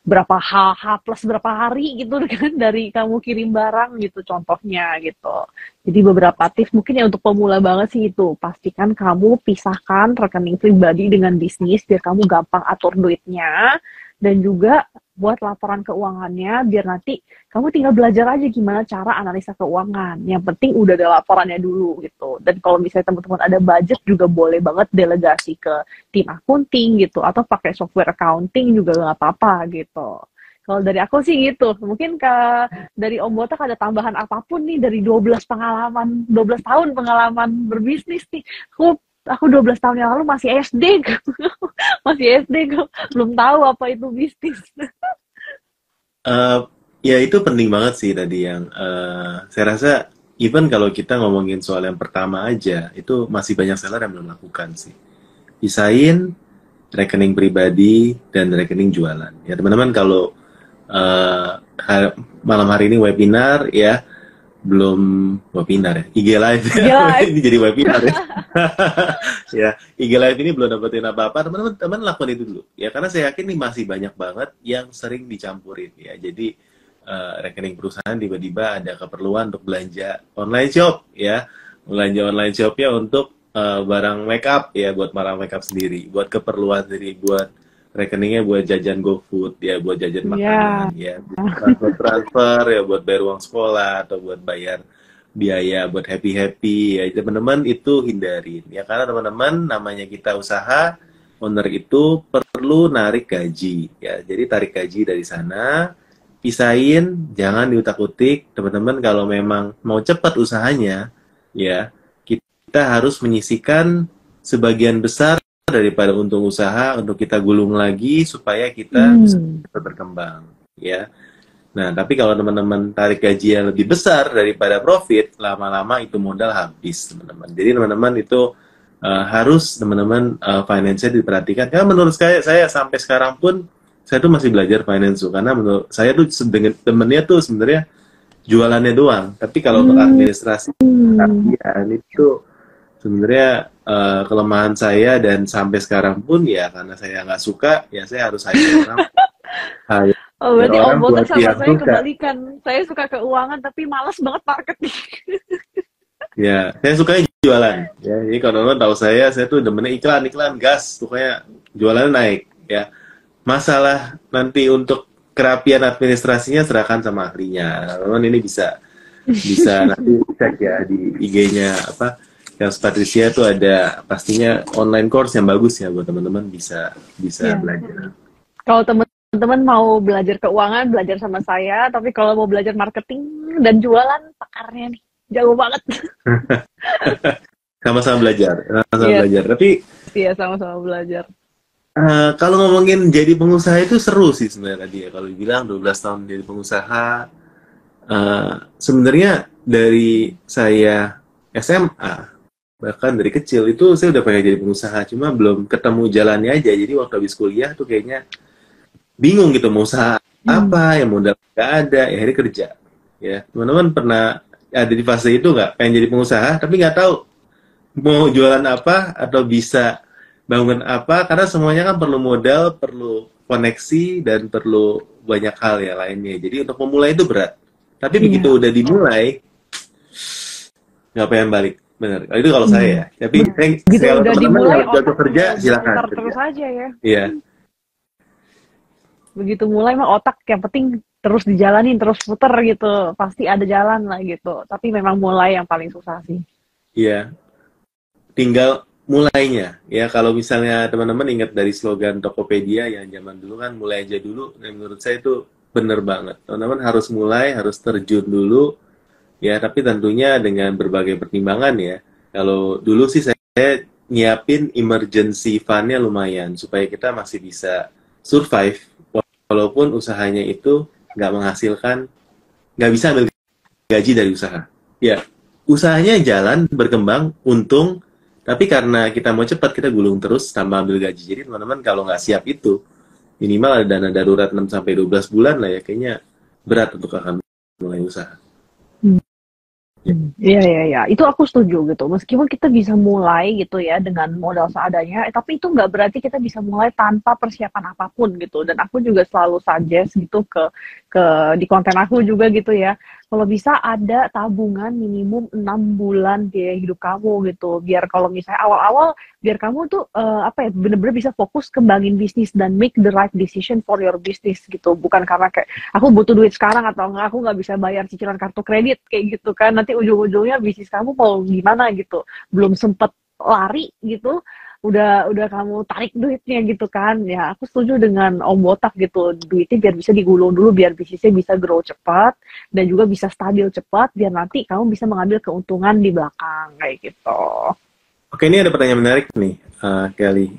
berapa plus berapa hari gitu kan dari kamu kirim barang gitu contohnya gitu. Jadi beberapa tips mungkin ya untuk pemula banget sih itu. Pastikan kamu pisahkan rekening pribadi dengan bisnis biar kamu gampang atur duitnya, dan juga buat laporan keuangannya biar nanti kamu tinggal belajar aja gimana cara analisa keuangan. Yang penting udah ada laporannya dulu gitu. Dan kalau misalnya teman-teman ada budget juga boleh banget delegasi ke tim accounting gitu, atau pakai software accounting juga nggak apa-apa gitu. Kalau dari aku sih gitu. Mungkin dari Om Botak ada tambahan apapun nih dari 12 tahun pengalaman berbisnis nih. Aku 12 tahun yang lalu masih SD. Masih SD kok. Belum tahu apa itu bisnis. Ya itu penting banget sih tadi yang saya rasa even kalau kita ngomongin soal yang pertama aja itu masih banyak seller yang belum lakukan sih. Pisahin rekening pribadi dan rekening jualan. Ya teman-teman kalau malam hari ini webinar ya, belum webinar ya, IG Live. Ini jadi webinar ya. Ya, IG Live ini belum dapetin apa-apa, teman-teman lakukan itu dulu. Ya, karena saya yakin nih masih banyak banget yang sering dicampurin ya. Jadi rekening perusahaan tiba-tiba ada keperluan untuk belanja online shop ya. Belanja online shopnya untuk barang makeup ya, buat barang makeup sendiri, buat keperluan sendiri, buat rekeningnya buat jajan GoFood ya, buat jajan makanan ya, transfer ya, buat bayar uang sekolah atau buat bayar biaya buat happy ya. Teman-teman itu hindarin ya, karena teman-teman namanya kita usaha, owner itu perlu narik gaji ya. Jadi tarik gaji dari sana, pisahin, jangan diutak-utik. Teman-teman kalau memang mau cepat usahanya ya, kita harus menyisihkan sebagian besar daripada untung usaha untuk kita gulung lagi supaya kita bisa berkembang ya. Nah, tapi kalau teman-teman tarik gaji yang lebih besar daripada profit, lama-lama itu modal habis, teman-teman. Jadi teman-teman itu harus teman-teman finance-nya diperhatikan. Karena menurut saya sampai sekarang pun saya tuh masih belajar finance tuh, karena menurut saya tuh temennya tuh sebenarnya jualannya doang. Tapi kalau untuk administrasi, ya itu sebenarnya kelemahan saya, dan sampai sekarang pun ya karena saya nggak suka ya saya harus hire orang. Oh, berarti Om Botak sama saya kebalikan. Saya suka keuangan tapi malas banget marketing. Ya, saya sukanya jualan. Ya, jadi kalau teman tahu saya tuh demennya iklan gas, pokoknya jualannya naik. Ya, masalah nanti untuk kerapian administrasinya serahkan sama ahlinya. Teman ini bisa nanti cek ya di IG-nya apa. Yang Patricia tuh ada pastinya online course yang bagus ya buat teman-teman bisa belajar. Kalau teman-teman mau belajar keuangan, belajar sama saya. Tapi kalau mau belajar marketing dan jualan, pakarnya nih jauh banget. Sama-sama belajar. Tapi iya, sama-sama belajar. Kalau ngomongin jadi pengusaha itu seru sih sebenarnya tadi ya. Kalau dibilang 12 tahun jadi pengusaha, sebenarnya dari saya SMA, bahkan dari kecil itu saya udah pengen jadi pengusaha, cuma belum ketemu jalannya aja. Jadi waktu habis kuliah tuh kayaknya bingung gitu mau usaha apa, yang modal nggak ada, ya akhirnya kerja. Ya, teman-teman pernah ada di fase itu nggak? Pengen jadi pengusaha tapi nggak tahu mau jualan apa atau bisa bangun apa, karena semuanya kan perlu modal, perlu koneksi, dan perlu banyak hal ya lainnya. Jadi untuk memulai itu berat. Tapi begitu udah dimulai, nggak pengen balik. Bener, itu kalau saya ya. Tapi gitu kalau udah teman-teman dimulai, yang jatuh kerja, silakan. Terus aja ya. Iya. Begitu mulai mah otak yang penting terus dijalanin, terus puter gitu. Pasti ada jalan lah gitu. Tapi memang mulai yang paling susah sih. Iya. Tinggal mulainya. Ya kalau misalnya teman-teman ingat dari slogan Tokopedia yang zaman dulu kan mulai aja dulu, dan menurut saya itu bener banget. Teman-teman harus mulai, harus terjun dulu, ya tapi tentunya dengan berbagai pertimbangan ya. Kalau dulu sih saya nyiapin emergency fund-nya lumayan supaya kita masih bisa survive walaupun usahanya itu nggak menghasilkan, nggak bisa ambil gaji dari usaha. Ya, usahanya jalan, berkembang, untung, tapi karena kita mau cepat, kita gulung terus tanpa ambil gaji. Jadi teman-teman kalau nggak siap itu, minimal ada dana darurat 6-12 bulan lah ya, kayaknya berat untuk akan mulai usaha. Iya, iya, iya. Itu aku setuju gitu. Meskipun kita bisa mulai gitu ya dengan modal seadanya, tapi itu nggak berarti kita bisa mulai tanpa persiapan apapun gitu. Dan aku juga selalu suggest gitu ke di konten aku juga gitu ya. Kalau bisa ada tabungan minimum 6 bulan biaya hidup kamu gitu. Biar kalau misalnya awal-awal, biar kamu tuh apa ya, bener-bener bisa fokus kembangin bisnis dan make the right decision for your business gitu. Bukan karena kayak aku butuh duit sekarang atau enggak, aku nggak bisa bayar cicilan kartu kredit kayak gitu kan. Nanti ujung-ujungnya bisnis kamu mau gimana gitu. Belum sempet lari gitu, udah kamu tarik duitnya gitu kan. Ya aku setuju dengan Om Botak gitu, duitnya biar bisa digulung dulu, biar bisnisnya bisa grow cepat dan juga bisa stabil cepat, biar nanti kamu bisa mengambil keuntungan di belakang kayak gitu. Oke, ini ada pertanyaan menarik nih, Kelly.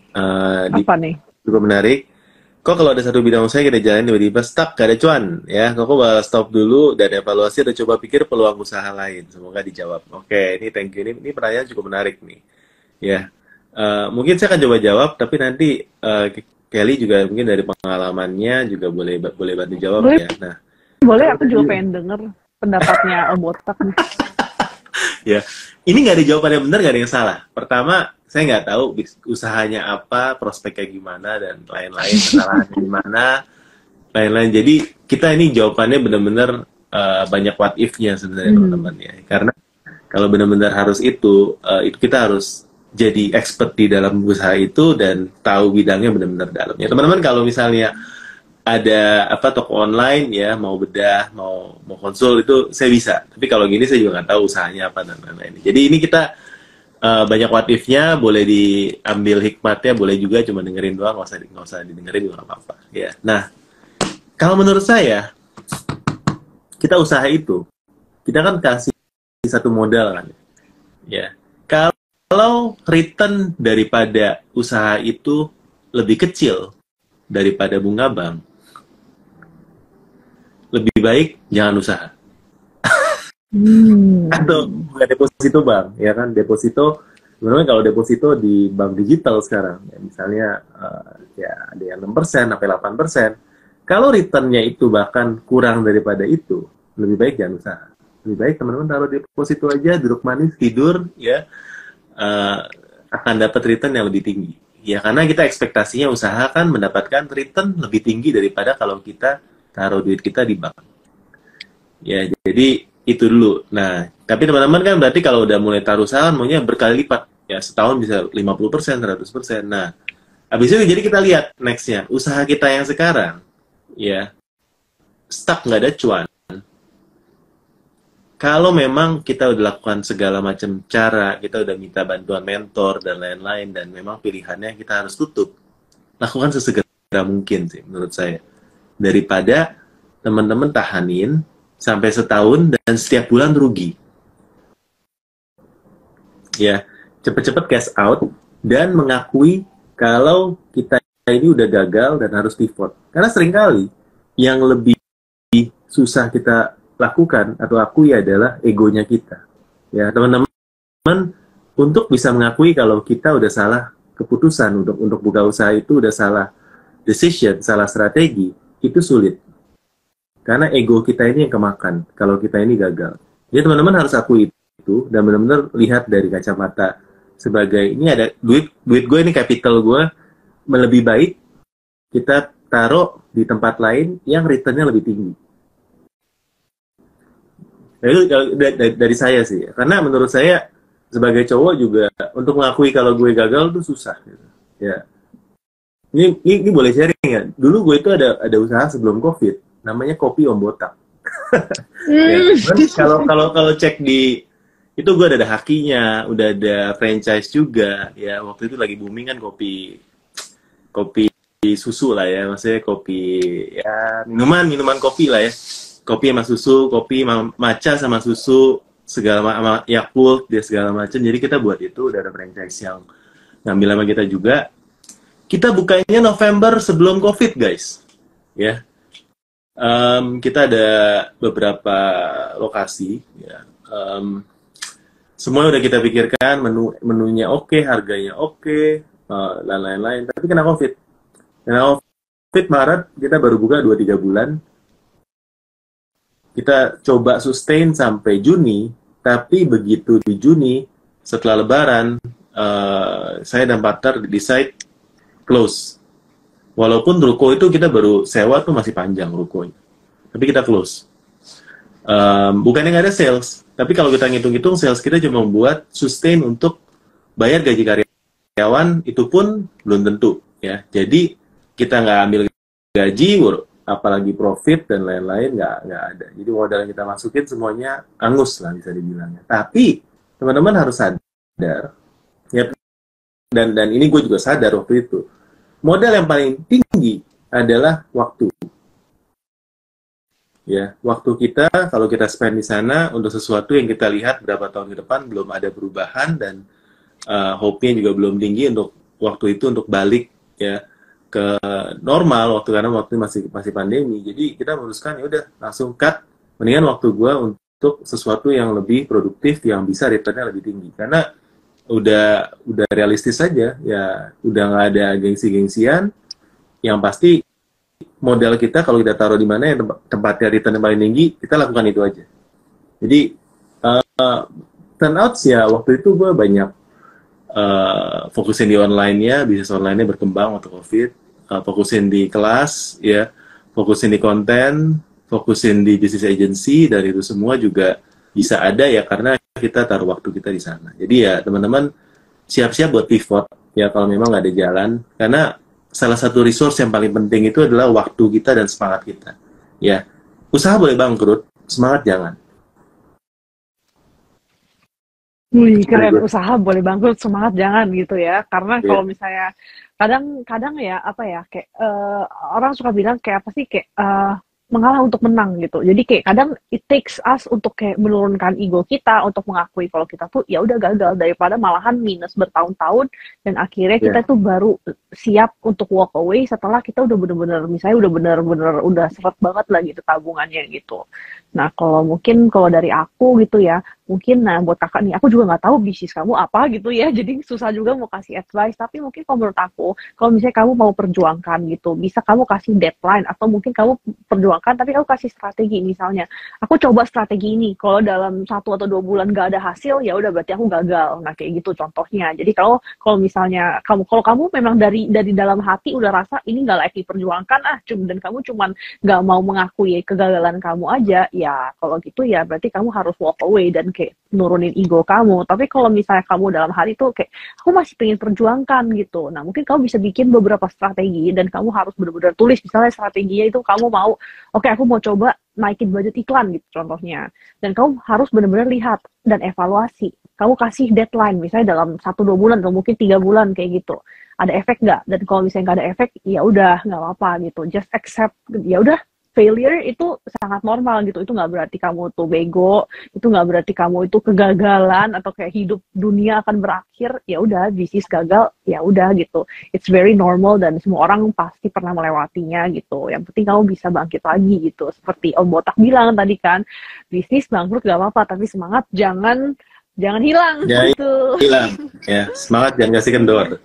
Apa nih? Cukup menarik. Kok kalau ada satu bidang usaha kita jalanin tiba-tiba stuck, gak ada cuan, ya? Kok bakal stop dulu dan evaluasi atau coba pikir peluang usaha lain? Semoga dijawab. Oke, ini thank you. Ini pertanyaan cukup menarik nih. Ya, mungkin saya akan coba jawab, tapi nanti Kelly juga mungkin dari pengalamannya juga boleh bantu jawab Boleh. ya. Nah, Boleh, aku juga pengen denger pendapatnya Om Botak nih. ya, ini nggak ada jawaban yang benar, nggak ada yang salah. Pertama, saya nggak tahu usahanya apa, prospeknya gimana, dan lain-lain, kesalahannya gimana, lain-lain. Jadi kita ini jawabannya benar-benar banyak what if-nya sebenarnya teman-teman ya. Karena kalau benar-benar harus itu kita harus jadi expert di dalam usaha itu dan tahu bidangnya benar-benar dalam. Ya teman-teman kalau misalnya ada toko online ya, mau bedah, mau konsul itu saya bisa. Tapi kalau gini saya juga nggak tahu usahanya apa dan lain-lain. Jadi ini kita banyak what if-nya, boleh diambil hikmatnya, boleh juga cuma dengerin doang, nggak usah didengerin juga nggak apa-apa. Ya. Nah, kalau menurut saya kita usaha itu, kita kan kasih satu modal kan, ya. Kalau return daripada usaha itu lebih kecil daripada bunga bank, lebih baik jangan usaha. Atau bukan deposito bank, ya kan? Deposito, sebenarnya kalau deposito di bank digital sekarang, ya misalnya ya ada yang 6% sampai 8%. Kalau returnnya itu bahkan kurang daripada itu, lebih baik jangan usaha. Lebih baik teman-teman taruh deposito aja, duduk manis, tidur, ya akan dapat return yang lebih tinggi. Ya karena kita ekspektasinya usaha kan mendapatkan return lebih tinggi daripada kalau kita taruh duit kita di bank. Ya jadi itu dulu. Nah, tapi teman-teman kan berarti kalau udah mulai taruh saham maunya berkali lipat. Ya setahun bisa 50%, 100%. Nah, habis itu jadi kita lihat next-nya. Usaha kita yang sekarang, ya, stuck nggak ada cuan. Kalau memang kita udah lakukan segala macam cara, kita udah minta bantuan mentor dan lain-lain, dan memang pilihannya kita harus tutup, lakukan sesegera mungkin sih menurut saya. Daripada teman-teman tahanin sampai setahun dan setiap bulan rugi. Ya, cepet-cepet cash out dan mengakui kalau kita ini udah gagal dan harus pivot. Karena seringkali yang lebih susah kita lakukan atau akui adalah egonya kita. Ya, teman-teman, untuk bisa mengakui kalau kita udah salah keputusan untuk buka usaha itu udah salah decision, salah strategi, itu sulit. Karena ego kita ini yang kemakan kalau kita ini gagal. Jadi teman-teman harus akui itu dan benar-benar lihat dari kacamata sebagai ini ada duit gue ini capital gue, lebih baik kita taruh di tempat lain yang returnnya lebih tinggi. Nah, itu dari saya sih, karena menurut saya sebagai cowok juga untuk mengakui kalau gue gagal tuh susah. Gitu. Ya, ini boleh sharing ya. Dulu gue itu ada usaha sebelum COVID, namanya Kopi Om Botak. Ya, kalau cek di itu gue udah ada hakinya, udah ada franchise juga. Ya waktu itu lagi booming kan kopi kopi susu lah ya, maksudnya kopi ya minuman kopi lah ya, kopi sama susu, kopi matcha sama susu segala sama Yakult dia segala macam. Jadi kita buat itu udah ada franchise yang ngambil sama kita juga. Kita bukanya November sebelum COVID guys, ya. Kita ada beberapa lokasi, ya. Semua udah kita pikirkan, menunya oke, harganya oke, dan lain-lain. Tapi kena COVID. Kena COVID Maret, kita baru buka 2-3 bulan. Kita coba sustain sampai Juni, tapi begitu di Juni, setelah Lebaran, saya dan partner decide close. Walaupun ruko itu kita baru sewa tuh masih panjang rukonya. Tapi kita close. Bukannya nggak ada sales, tapi kalau kita ngitung-ngitung sales kita cuma membuat sustain untuk bayar gaji karyawan, itu pun belum tentu ya. Jadi kita nggak ambil gaji, apalagi profit dan lain-lain nggak ada. Jadi modal yang kita masukin semuanya angus lah bisa dibilangnya. Tapi teman-teman harus sadar ya, dan ini gue juga sadar waktu itu, modal yang paling tinggi adalah waktu. Ya, waktu kita kalau kita spend di sana untuk sesuatu yang kita lihat berapa tahun ke depan belum ada perubahan, dan hope-nya juga belum tinggi untuk waktu itu untuk balik ya ke normal karena waktu masih pandemi. Jadi kita memutuskan ya udah langsung cut, mendingan waktu gua untuk sesuatu yang lebih produktif yang bisa return-nya lebih tinggi, karena udah realistis saja ya, udah nggak ada gengsi-gengsian. Yang pasti modal kita kalau kita taruh di mana yang tempatnya return yang paling tinggi, kita lakukan itu aja. Jadi turn out ya waktu itu gue banyak fokusin di online-nya, bisnis online-nya berkembang waktu COVID, fokusin di kelas ya, fokusin di konten, fokusin di business agency, dan itu semua juga bisa ada ya karena kita taruh waktu kita di sana. Jadi ya teman-teman siap-siap buat pivot ya kalau memang nggak ada jalan, karena salah satu resource yang paling penting itu adalah waktu kita dan semangat kita. Ya, usaha boleh bangkrut, semangat jangan. Wih, keren. Usaha boleh bangkrut, semangat jangan gitu ya. Karena kalau misalnya kadang ya apa ya, kayak orang suka bilang kayak apa sih, kayak mengalah untuk menang gitu. Jadi kayak kadang it takes us untuk kayak menurunkan ego kita untuk mengakui kalau kita tuh ya udah gagal, daripada malahan minus bertahun-tahun dan akhirnya kita tuh baru siap untuk walk away setelah kita udah bener-bener misalnya udah bener-bener udah seret banget lah gitu tabungannya gitu. Nah kalau dari aku gitu ya, mungkin nah buat kakak nih, aku juga nggak tahu bisnis kamu apa gitu ya, jadi susah juga mau kasih advice. Tapi mungkin kalau menurut aku, kalau misalnya kamu mau perjuangkan gitu, bisa kamu kasih deadline, atau mungkin kamu perjuangkan tapi kamu kasih strategi. Misalnya aku coba strategi ini, kalau dalam 1 atau 2 bulan gak ada hasil, ya udah berarti aku gagal. Nah kayak gitu contohnya. Jadi kalau misalnya kamu memang dari dalam hati udah rasa ini nggak layak diperjuangkan dan kamu cuman nggak mau mengakui kegagalan kamu aja, ya kalau gitu ya berarti kamu harus walk away dan kayak nurunin ego kamu. Tapi kalau misalnya kamu dalam hati tuh kayak aku masih pengen perjuangkan gitu, nah mungkin kamu bisa bikin beberapa strategi dan kamu harus benar-benar tulis. Misalnya strateginya itu kamu mau, oke, aku mau coba naikin budget iklan gitu contohnya, dan kamu harus benar-benar lihat dan evaluasi. Kamu kasih deadline misalnya dalam 1-2 bulan atau mungkin 3 bulan kayak gitu, ada efek nggak? Dan kalau misalnya nggak ada efek, ya udah nggak apa-apa gitu, just accept. Ya udah, failure itu sangat normal gitu. Itu nggak berarti kamu tuh bego, itu nggak berarti kamu itu kegagalan atau kayak hidup dunia akan berakhir. Ya udah, bisnis gagal, ya udah gitu. It's very normal dan semua orang pasti pernah melewatinya gitu. Yang penting kamu bisa bangkit lagi gitu. Seperti Om Botak bilang tadi kan, bisnis bangkrut nggak apa-apa, tapi semangat jangan hilang gitu. Hilang ya, semangat jangan kasih kendor.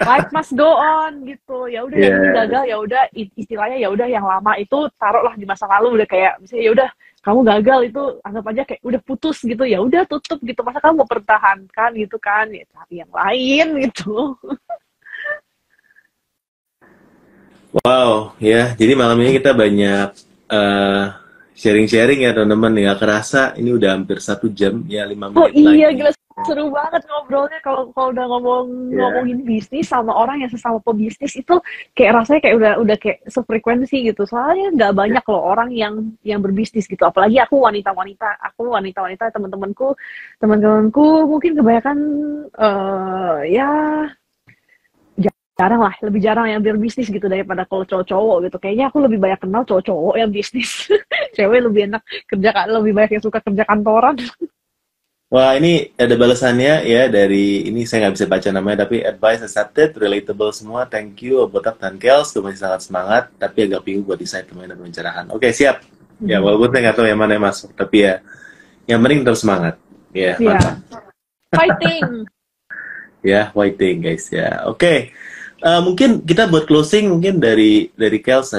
Life must go on gitu. Ya udah yang ini gagal, ya udah istilahnya ya udah yang lama itu taruhlah di masa lalu, udah kayak misalnya ya udah kamu gagal itu anggap aja kayak udah putus gitu, ya udah tutup gitu. Masa kamu mau pertahankan gitu kan, ya cari yang lain gitu. Wow ya, jadi malam ini kita banyak sharing-sharing ya teman-teman. Nggak kerasa ini udah hampir 1 jam ya, 5 menit iya, lagi. Gila. seru banget ngobrolnya kalau udah Ya. ngomongin bisnis sama orang yang sesama pebisnis itu kayak rasanya kayak udah kayak sefrekuensi gitu. Soalnya nggak Ya. banyak loh orang yang berbisnis gitu. Apalagi aku wanita-wanita, teman-temanku mungkin kebanyakan ya jarang lah, lebih jarang yang berbisnis gitu daripada kalau cowok-cowok gitu. Kayaknya aku lebih banyak kenal cowok-cowok yang bisnis. Cewek lebih enak lebih banyak yang suka kerja kantoran. Wah, ini ada balasannya ya dari ini saya nggak bisa baca namanya tapi advice accepted, relatable semua. Thank you Botak dan Kels, tuh masih sangat semangat tapi agak bingung buat desain pemain dan pencerahan. Oke, siap. Ya, walaupun saya nggak tahu yang mana yang masuk, tapi ya yang penting terus semangat. Ya, Iya, mantap. fighting. Ya, waiting guys ya. Oke. Mungkin kita buat closing mungkin dari Kels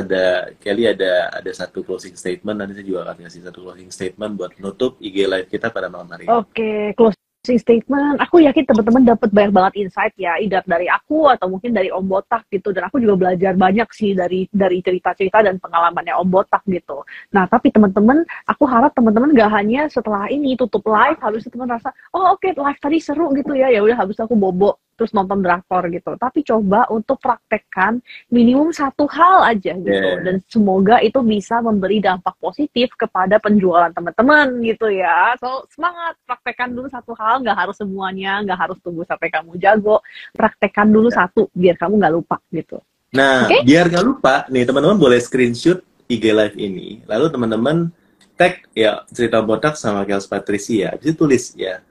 Kelly ada satu closing statement, nanti saya juga akan kasih satu closing statement buat nutup IG live kita pada malam hari ini. Oke, closing statement. Aku yakin teman-teman dapat banyak banget insight ya, either dari aku atau mungkin dari Om Botak gitu. Dan aku juga belajar banyak sih dari cerita-cerita dan pengalamannya Om Botak gitu. Nah, tapi teman-teman, aku harap teman-teman gak hanya setelah ini tutup live, habis itu teman rasa, oh oke, live tadi seru gitu ya, ya udah habis aku bobo terus nonton drakor gitu. Tapi coba untuk praktekkan minimum satu hal aja gitu. Yeah. Dan semoga itu bisa memberi dampak positif kepada penjualan teman-teman gitu ya. So, semangat. Praktekkan dulu satu hal, nggak harus semuanya, nggak harus tunggu sampai kamu jago. Praktekkan dulu satu, biar kamu nggak lupa gitu. Nah, Okay? biar nggak lupa, nih teman-teman boleh screenshot IG live ini, lalu teman-teman tag ya cerita Botak sama Kels Patricia, jadi tulis ya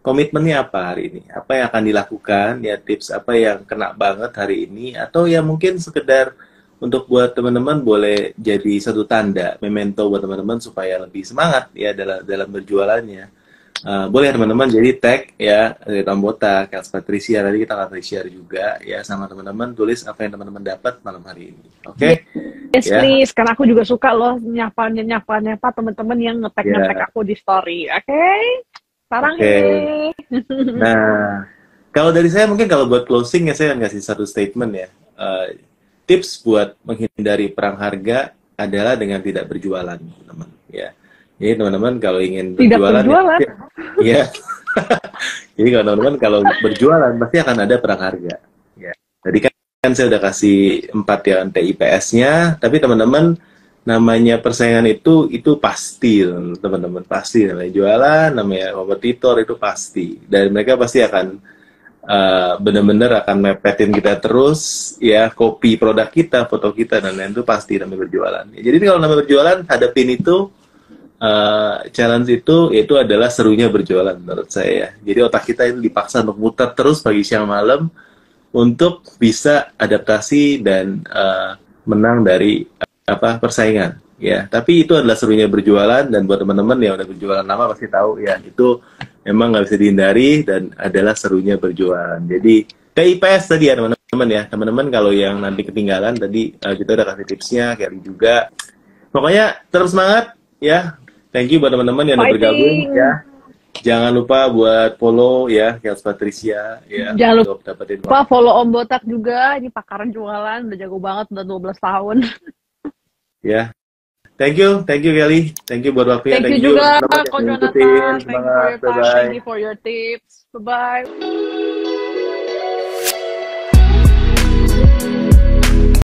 komitmennya apa hari ini, apa yang akan dilakukan, ya tips apa yang kena banget hari ini, atau ya mungkin sekedar untuk buat teman-teman boleh jadi satu tanda, memento buat teman-teman supaya lebih semangat ya dalam berjualannya. Boleh teman-teman jadi tag ya dari Tambota, Kels Patricia, tadi kita akan share juga ya sama teman-teman, tulis apa yang teman-teman dapat malam hari ini. Oke? Yes, Ya. please. Karena aku juga suka loh nyapa teman-teman yang ngetek aku di story. Oke? Sarang Nah, kalau dari saya mungkin kalau buat closing ya saya ngasih satu statement ya. Tips buat menghindari perang harga adalah dengan tidak berjualan, teman-teman. Ya. Jadi teman-teman kalau ingin Tidak berjualan, berjualan. ya. Jadi kalau teman-teman kalau berjualan pasti akan ada perang harga. Ya. Tadi kan saya udah kasih 4 ya TIPS-nya, tapi teman-teman namanya persaingan itu pasti teman-teman, pasti namanya jualan, namanya kompetitor itu pasti, dan mereka pasti akan benar-benar akan mepetin kita terus ya, copy produk kita, foto kita dan lain itu pasti namanya berjualan. Ya, jadi kalau namanya berjualan hadapin itu challenge itu adalah serunya berjualan menurut saya. Jadi otak kita itu dipaksa untuk muter terus pagi siang malam untuk bisa adaptasi dan menang dari persaingan ya. Tapi itu adalah serunya berjualan, dan buat teman-teman yang udah berjualan lama pasti tahu ya, itu memang nggak bisa dihindari dan adalah serunya berjualan. Jadi TIPS tadi ya teman-teman ya, teman-teman kalau yang nanti ketinggalan tadi kita udah kasih tipsnya, Kelly juga. Pokoknya terus semangat ya. Thank you buat teman-teman yang udah bergabung ya. Jangan lupa buat follow ya Kels Patricia ya. Jangan untuk dapetin lupa follow Om Botak juga. Ini pakaran jualan, udah jago banget, udah 12 tahun. Ya. Thank you Kelly. Thank you buat waktunya. Thank you juga, Ko Jonathan. Thank you for your time. Thank you for your tips. Bye-bye.